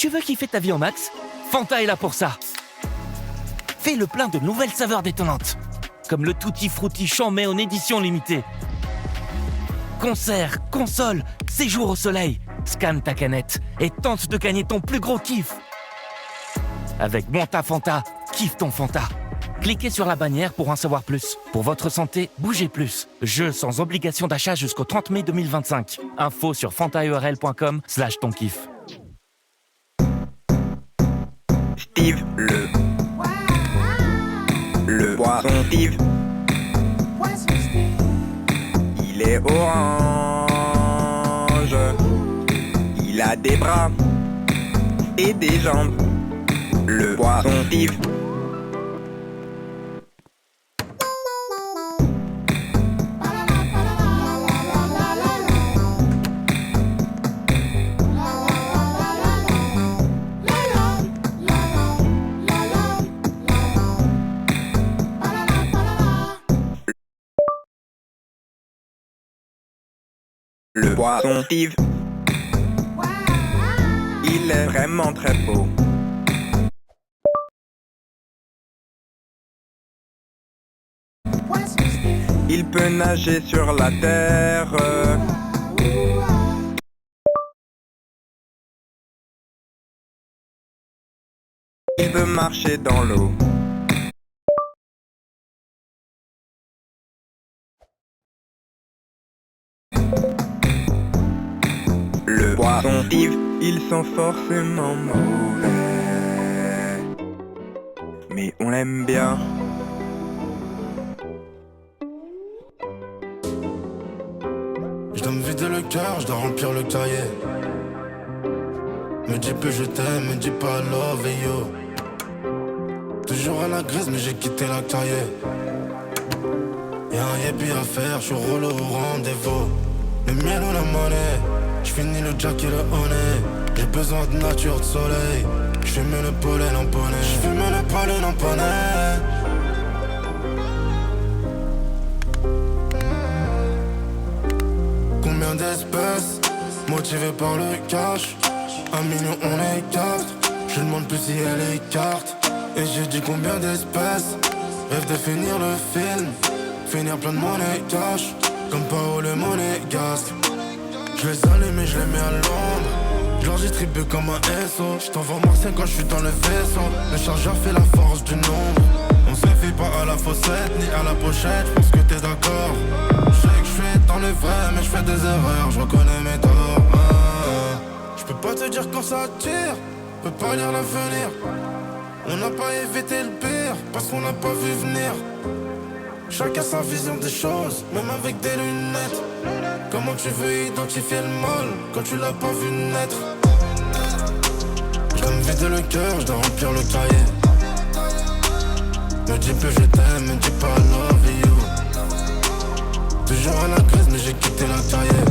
Tu veux kiffer ta vie en max? Fanta est là pour ça. Fais le plein de nouvelles saveurs détonnantes, comme le Tutti Frutti Chambé en édition limitée. Concerts, consoles, séjours au soleil. Scanne ta canette et tente de gagner ton plus gros kiff. Avec Monta Fanta, kiffe ton Fanta. Cliquez sur la bannière pour en savoir plus. Pour votre santé, bougez plus. Jeu sans obligation d'achat jusqu'au 30 mai 2025. Info sur fantaurl.com/tonkiff. Steve le poisson Steve. Il est orange. Il a des bras et des jambes. Le poisson Steve. Le poisson Steve, il est vraiment très beau. Il peut nager sur la terre. Il peut marcher dans l'eau. Le poisson Steve, ils sont forcément mauvais, mais on l'aime bien. Je dois me vider le cœur, je dois remplir le cahier. Me dis plus je t'aime, me dis pas love et yo. Toujours à la grise mais j'ai quitté la carrière. Y'a un yépi à faire, je suis relou au rendez-vous. Le miel ou la monnaie, j'finis le jack et le honey. J'ai besoin de nature, de soleil. J'fume le pollen en poney. J'fume le pollen en poney. motivé par le cash. 1 million on est 4. Je demande plus si elle écarte. Et j'ai dit combien d'espèces. Rêve de finir le film. Finir plein de monnaie cash. Comme Paolo Monégasque. Je les allume et je les mets à l'ombre. Je leur distribue comme un SO. Je t'envoie Marseille quand je suis dans le vaisseau. Le chargeur fait la force du nombre. On se fait pas à la fossette ni à la pochette. Je pense que t'es d'accord. Je sais que je suis dans le vrai mais je fais des erreurs. Je reconnais mes torts. Je peux pas te dire quand ça tire. Je peux pas lire l'avenir. On n'a pas évité le pire parce qu'on n'a pas vu venir. Chacun sa vision des choses, même avec des lunettes. Comment tu veux identifier le mal quand tu l'as pas vu naître? Je dois me vider le cœur, je dois remplir le cahier. Me dis plus je t'aime, me dis pas I love you. Toujours à la crise mais j'ai quitté la carrière.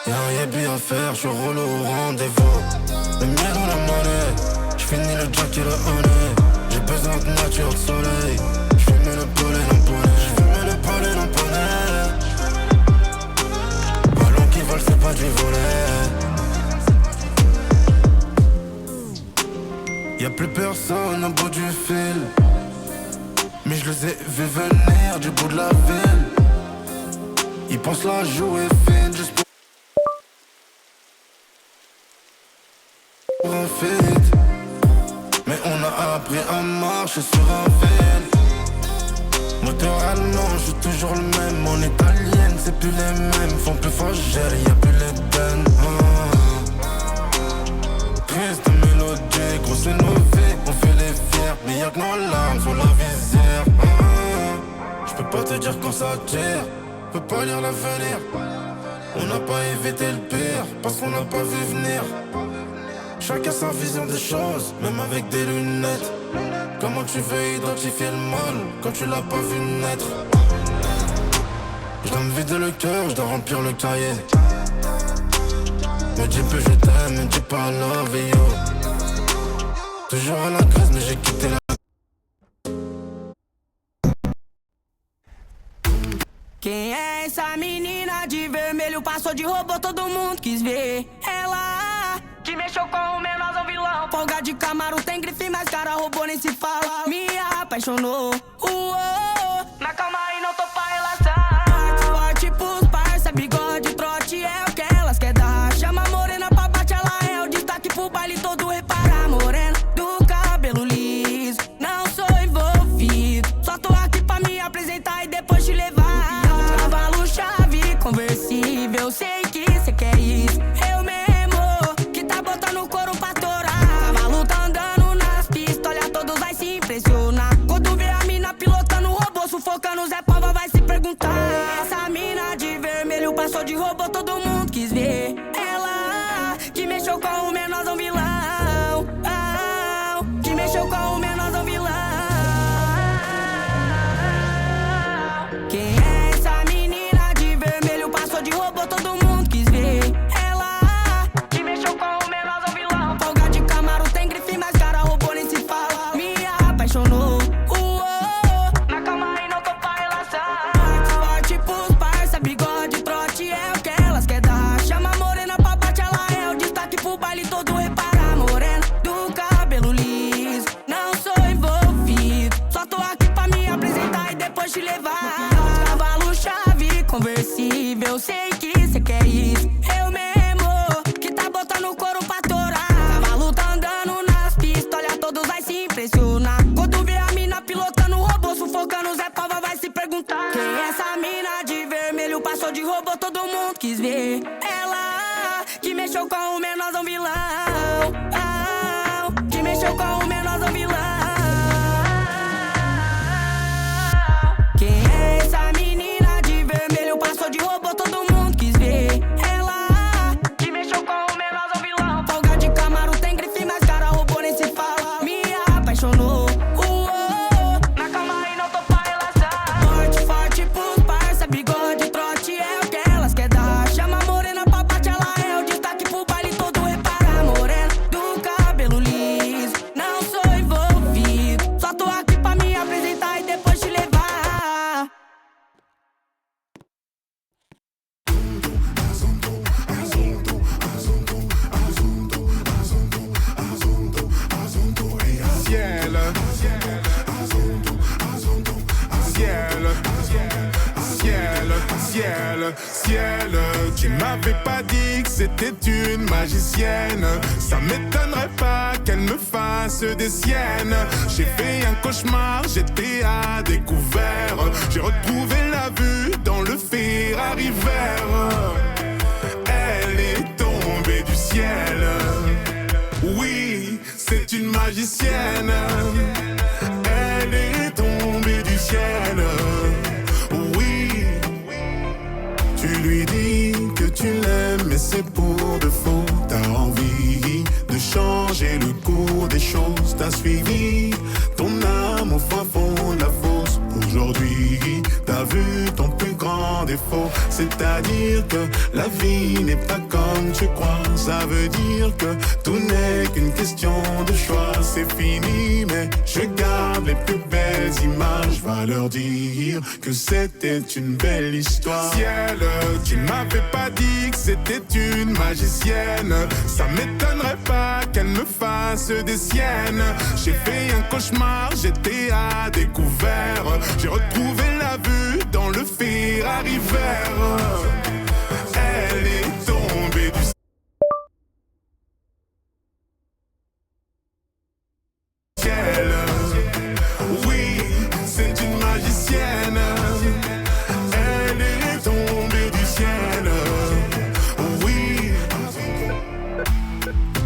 Y'a un yébi à faire, je suis relou au rendez-vous. Le miel ou la monnaie, j'finis le jack et le honey. J'ai besoin de nature, de soleil. J'fume le pollen en poney. J'fume le pollen en poney. Ballon qui vole c'est pas du volet. Y'a plus personne au bout du fil. Mais je les ai vus venir du bout de la ville. Ils pensent la jouer fine juste pour un feat. Mais on a appris à marcher sur un fil. Moteur allemand, je suis toujours le même. Mon italienne, c'est plus les mêmes. Font plus fougère, y'a plus les den. Triste mélodie, grosse innovée. On fait les fiers, mais y'a que nos larmes sur la visière. J'peux pas te dire quand ça tire. Peux pas lire l'avenir. On n'a pas évité le pire parce qu'on n'a pas vu venir. Chacun sa vision des choses, même avec des lunettes. Comment tu veux identifier le mal quand tu l'as pas vu naître? Je dois me vider le cœur, je dois remplir le cahier. Me dis plus je t'aime, me dis pas I love you. Toujours à la crise mais j'ai quitté la... Quem é essa menina de vermelho? Passou de robô, todo mundo quis ver. Ela que mexeu com o menorzão vilão. Folga de Camaro, tem grife, mas cara robô nem se fala. Me apaixonou, na calma e não tô pra relação. Forte pros parça, bigode, trote é o que elas quer dar. Chama a morena pra bate, ela é o destaque pro baile todo. Repara, morena do cabelo liso. Não sou envolvido, só tô aqui pra me apresentar e depois te levar. Cavalo chave, conversível, sei que cê quer isso. Eu mesmo, que tá botando o couro pra torar. Cavalo tá andando nas pistas, olha todos vai se impressionar. Quando vê a mina pilotando o robô, sufocando Zé Pava vai se perguntar. Essa mina de vermelho passou de robô, todo mundo quis ver. Ela que mexeu com o menorzão vilão, que mexeu com o menorzão vilão. Quem é essa menina de vermelho? Passou de robô, todo mundo quis ver. Ela que mexeu com o menorzão vilão. Folga de Camaro, tem grife, mas cara robô nem se fala. Me apaixonou, na calma e não tô pra relação. Forte pros parça, bigode, trote é o que elas quer dar. Ciel, ciel, tu m'avais pas dit que c'était une magicienne. Ça m'étonnerait pas qu'elle me fasse des siennes. J'ai fait un cauchemar, j'étais à découvert. J'ai retrouvé la vue dans le Ferrari vert. Elle est tombée du ciel. Oui, c'est une magicienne. Elle est tombée du ciel. Tu lui dis que tu l'aimes, mais c'est pour de faux. T'as envie de changer le cours des choses. T'as suivi ton âme au fin fond de la fosse. Aujourd'hui, t'as vu ton plus grand défaut. C'est-à-dire que la vie n'est pas comme tu crois. Ça veut dire que tout n'est qu'une question de choix. C'est fini, mais je garde les plus belles images. Va leur dire que c'était une belle histoire. Ciel, tu m'avais pas dit que c'était une magicienne. Ça m'étonnerait pas qu'elle me fasse des siennes. J'ai fait un cauchemar, j'étais à découvert. J'ai retrouvé la vue dans le Ferrari vert. Elle est tombée du ciel. Oui, c'est une magicienne. Elle est tombée du ciel. Oui,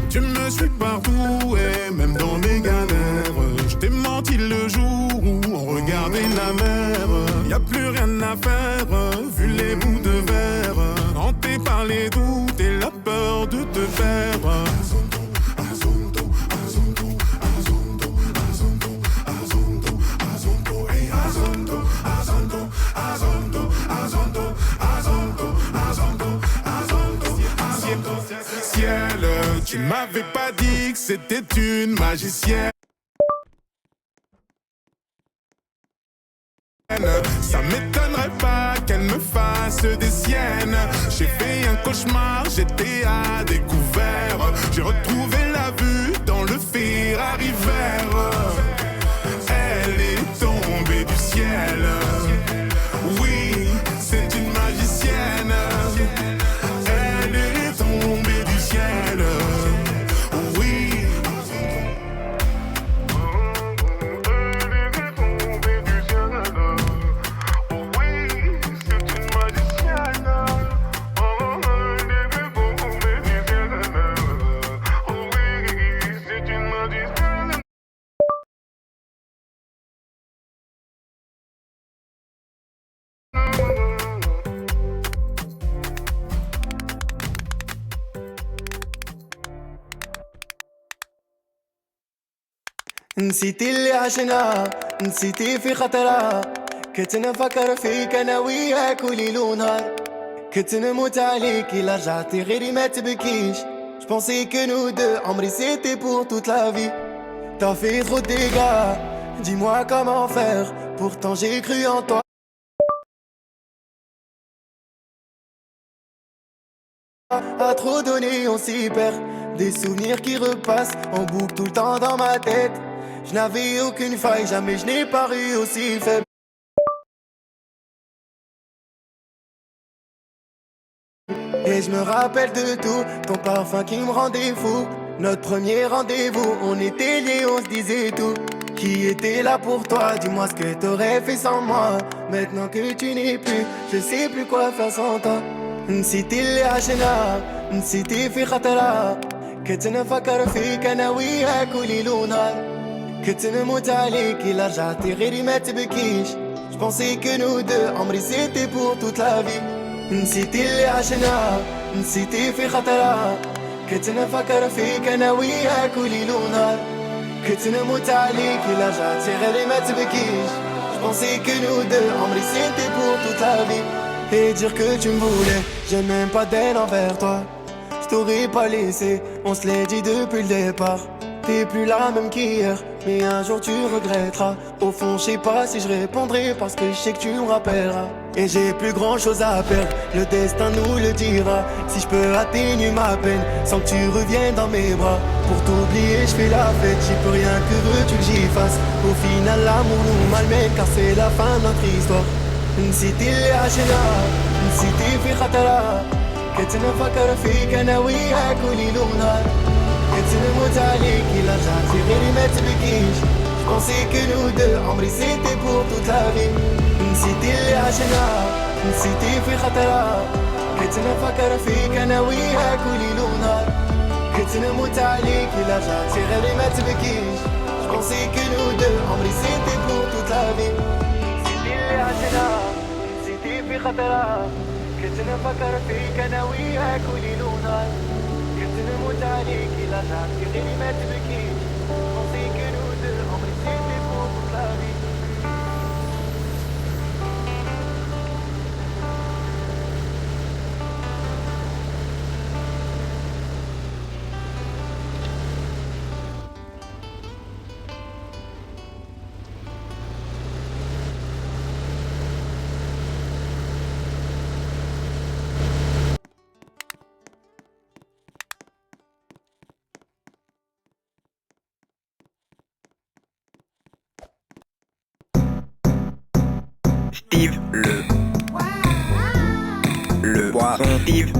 tu me suis partout et même dans mes galères. Je t'ai menti le jour où on regardait la mer. Y a plus rien à faire, vu les bouts de verre. Hanté par les doutes et la peur de te perdre. Ciel, tu m'avais pas dit que c'était une magicienne. Ça m'étonnerait pas qu'elle me fasse des siennes. J'ai fait un cauchemar, j'étais à découvert. J'ai retrouvé la vue dans le Ferrari vert. Elle est tombée du ciel. Oui, c'est une magicienne. Elle est tombée du ciel. Oui. نسيتي اللي عشنا نسيتي في خطرة كنت نفكر فيك انا وياك وليل ونهار كنت نموت عليك إلا رجعتي غيري ما تبكيش Je pensais que nous deux عمري c'était pour toute la vie T'as fait trop de dégâts Dis-moi comment faire Pourtant j'ai cru en toi À trop donner on s'y perd Des souvenirs qui repassent en boucle tout le temps dans ma tête Je n'avais aucune faille, jamais je n'ai paru aussi faible. Et je me rappelle de tout, ton parfum qui me rendait fou. Notre premier rendez-vous, on était liés, on se disait tout. Qui était là pour toi, dis-moi ce que t'aurais fait sans moi. Maintenant que tu n'es plus, je sais plus quoi faire sans toi. نسيتي اللي عشنا نسيتي في خطرة كنت نفكر فيك أنا وياك وليل ونهار كنت نموت عليك إلا رجعتي غيري ما تبكيش Je pensais que nous deux عمري c'était pour toute la vie نسيتي اللي عشنا نسيتي في خطرة كنت نفكر فيك أنا وياك وليل ونهار كنت نموت عليك إلا رجعتي غيري ما تبكيش Je pensais que nous deux عمري c'était pour toute la vie Et dire que tu me voulais, j'ai même pas d'haine envers toi Je t'aurais pas laissé, on se l'est dit depuis le départ T'es plus la même qu'hier, mais un jour tu regretteras Au fond je sais pas si je répondrai parce que je sais que tu me rappelleras Et j'ai plus grand chose à perdre, le destin nous le dira Si je peux atténuer ma peine, sans que tu reviennes dans mes bras Pour t'oublier je fais la fête, j'y peux rien, que veux-tu que j'y fasse Au final l'amour nous malmène car c'est la fin de notre histoire نسيتي اللي عشناه نسيتي في خطرة كنت نفكر فيك انا وياك وليل ونهار كنت نموت عليك الا رجعتي غيري ما تبكيش جبونسي كو نو دو عمري سيتي بور توت لا في نسيتي اللي عشناه نسيتي في خطرة كنت نفكر فيك انا وياك وليل ونهار كنت نموت عليك الا رجعتي غيري ما تبكيش جبونسي كو نو دو عمري سيتي بور توت لا في نسيتي اللي عشناه نسيتي في خطرة كنت نفكر فيك انا وياك وليل ونهار كنت نموت عليك الا رجعتي غيري ما تبكيش جبونسي كو نو دو عمري سيتي بور توت لا في Steve le poisson Steve.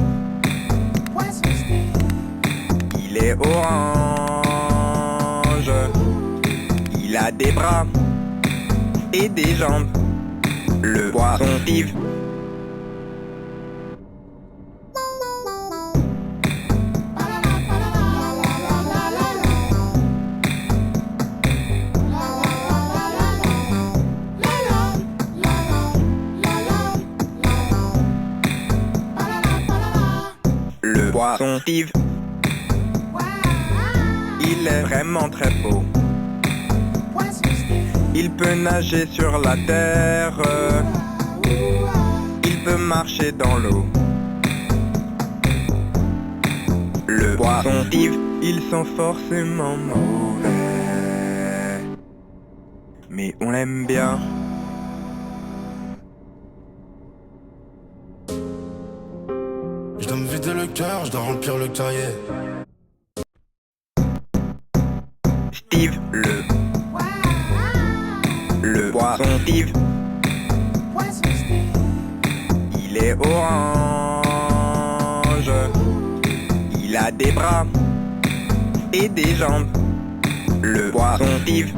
Il est orange. Il a des bras et des jambes. Le poisson Steve. Le poisson Steve. Il est vraiment très beau. Il peut nager sur la terre. Il peut marcher dans l'eau. Le poisson Steve, ils sont forcément mauvais. Mais on l'aime bien. Je dois me vider le cœur, je dois remplir le cahier. Steve le poisson Steve. Il est orange. Il a des bras et des jambes. Le poisson Steve.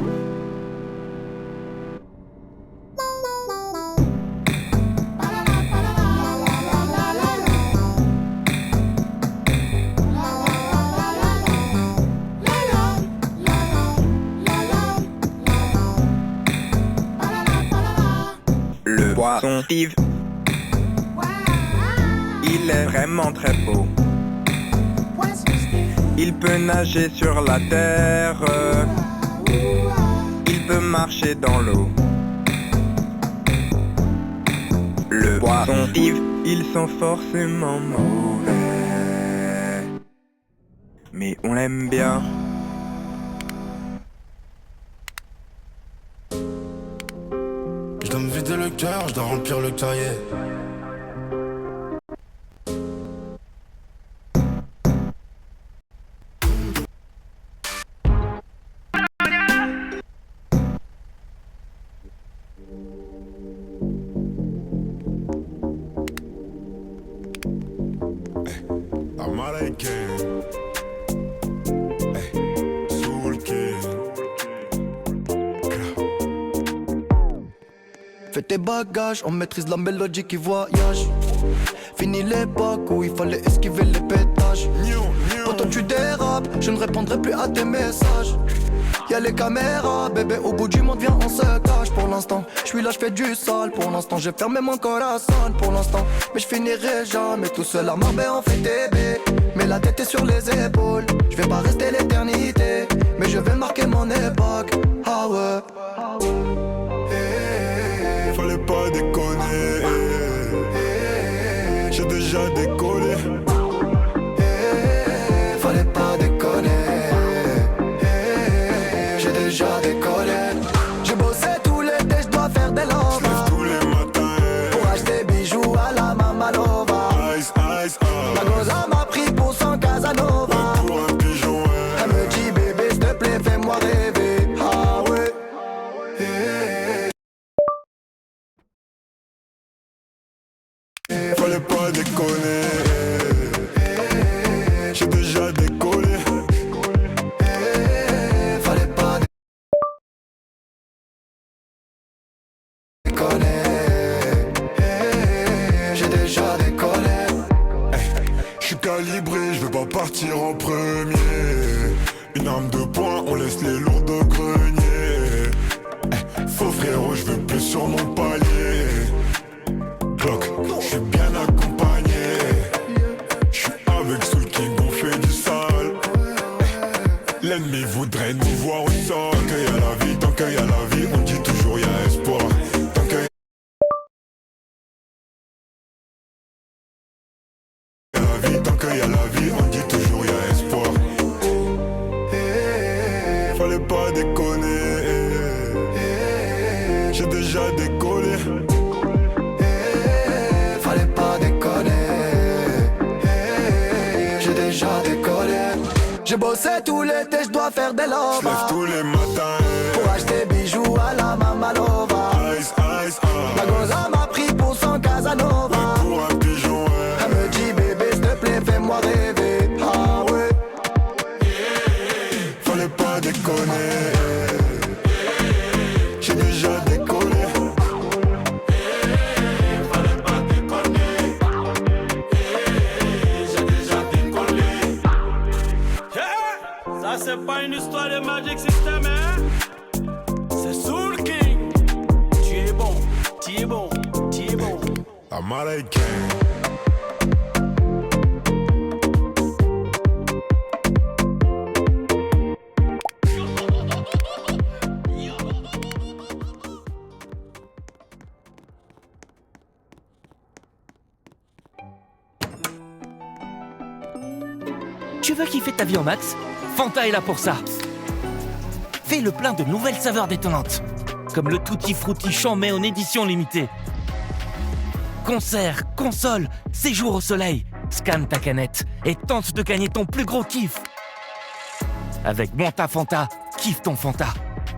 Le poisson Steve. Il est vraiment très beau. Il peut nager sur la terre. Il peut marcher dans l'eau. Le poisson Steve, ils sont forcément mauvais. Mais on l'aime bien. Je dois me vider le cœur, je dois remplir le cahier. Fais tes bagages, on maîtrise la mélodie qui voyage. Fini l'époque où il fallait esquiver les pétages. Quand tu dérapes, je ne répondrai plus à tes messages. Y'a les caméras, bébé, au bout du monde, viens, on se cache. Pour l'instant, je suis là, je fais du sale. Pour l'instant, j'ai fermé mon corazon. Pour l'instant, mais je finirai jamais tout seul à Marbella, on fait bébé. Mais la tête est sur les épaules. Je vais pas rester l'éternité, mais je vais marquer mon époque. Ah ouais. Fallait pas déconner. J'ai déjà décollé. Fallait pas déconner. J'ai déjà décollé. J'ai bossé tout l'été, je dois faire des lovas. J'lève tous les matins pour acheter bijoux à la Mamalova. Ice, ice, Ma goza m'a pris pour son Casanova. pour un pigeon, Elle me dit bébé s'il te plaît fais-moi rêver. Ah ouais. calibré, je veux pas partir en premier. Une arme de poing, on laisse les lourds de grenier. Faux frérot, je veux plus sur mon palier. Clock, je suis bien accompagné. Je suis avec Soul King, on fait du sale. L'ennemi voudrait nous voir au sol. Tant qu'il y a la vie, tant qu'il y a la vie, on dit toujours y a espoir. Tant qu'il y a la vie, tant qu'il y a la vie, on dit toujours y a espoir. Fallait pas déconner. J'ai déjà décollé. Fallait pas déconner. J'ai déjà décollé. J'ai bossé tout l'été, je dois faire des lovas. J'lève tous les matins pour acheter bijoux à la Mamalova. Ice, ice, La goza m'a pris pour son Casanova. pour un pigeon, Elle me dit bébé s'il te plaît fais-moi rêver. Ah ouais. Fallait pas déconner. J'ai déjà décollé. Fallait pas déconner. J'ai déjà décollé. Ça c'est pas une histoire de Magic System, hein? C'est Soul King. Tu es bon, tu es bon, tu es bon. Américain. Tu veux kiffer ta vie en max? Fanta est là pour ça. Fais le plein de nouvelles saveurs détonnantes, comme le Tutti Frutti Chambé en édition limitée. Concerts, consoles, séjours au soleil. Scanne ta canette et tente de gagner ton plus gros kiff. Avec Monta Fanta, kiffe ton Fanta.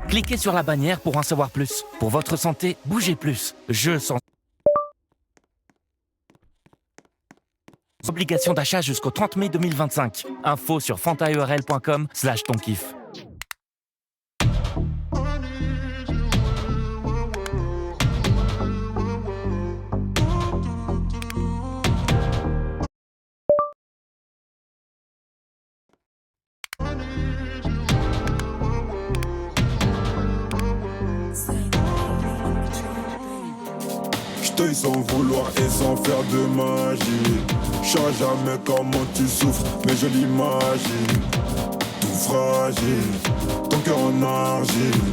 Cliquez sur la bannière pour en savoir plus. Pour votre santé, bougez plus. Jeux sans obligation d'achat jusqu'au 30 mai 2025. Info sur fantaurl.com/tonkiff. J't'aille sans vouloir et sans faire de magie. J'sais jamais comment tu souffres, mais je l'imagine. Tout fragile, ton cœur en argile.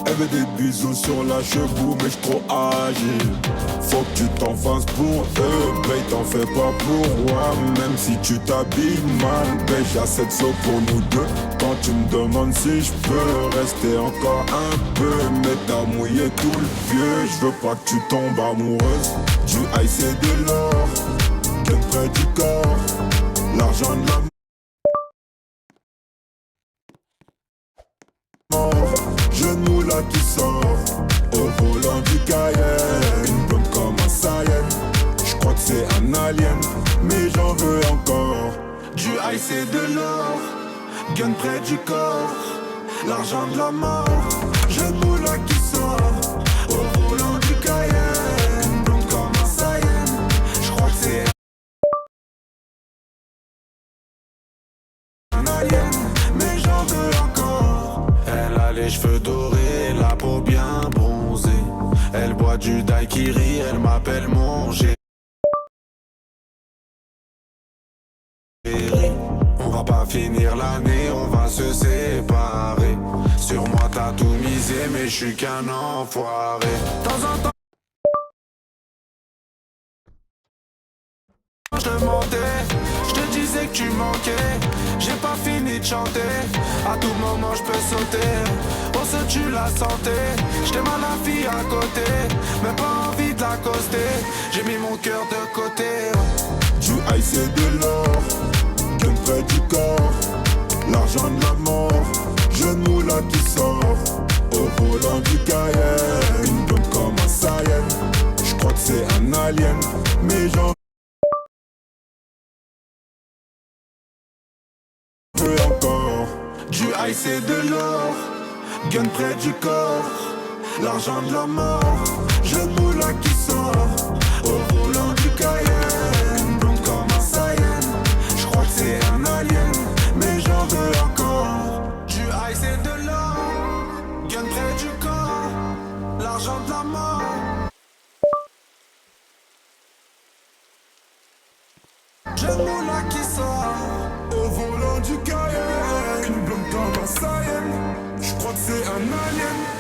Elle veut des bisous sur la cheveux, mais j'suis trop agile. Faut que tu t'en fasses pour eux, babe, t'en fais pas pour moi. Même si tu t'habilles mal, babe, j'ai assez de sauts pour nous deux. Quand tu me demandes si j'peux rester encore un peu, mais t'as mouillé tout le vieux. J'veux pas que tu tombes amoureuse du ice et de l'or, qu'elle près du corps, l'argent de la genou là qui sort au volant du Cayenne. Une blonde comme un Saiyan, j'crois que c'est un alien, mais j'en veux encore. Du ice et de l'or, gun près du corps, l'argent de la mort. Genou là qui sort au volant du Cayenne. Une blonde comme un Saiyan, j'crois que c'est un alien, mais j'en veux encore. Elle a les cheveux dorés, la peau bien bronzée. Elle boit du daiquiri, elle m'appelle mon chéri. On va pas finir l'année, on va se séparer. Sur moi t'as tout misé, mais je suis qu'un enfoiré. De temps en temps je te mentais, je te disais que tu manquais. J'ai pas fini de chanter, à tout moment je peux sauter. On se tue la santé, j't'aime à la fille à côté, mais pas envie de l'accoster. J'ai mis mon cœur de côté. Du ice et de l'or, gun près du corps, l'argent de la mort. Genou là qui sort au volant du Cayenne. Une blonde comme un Saiyan, j'crois que c'est un alien, mais j'en veux encore. Du ice et de l'or, gun près du corps, l'argent de la mort. Genou là qui sort au volant du Cayenne. Une blonde comme un Saiyan, l'argent de la mort. J'ai le moula qui sort au volant du Cayenne. Une blonde comme un Saiyan, j'crois que c'est un alien.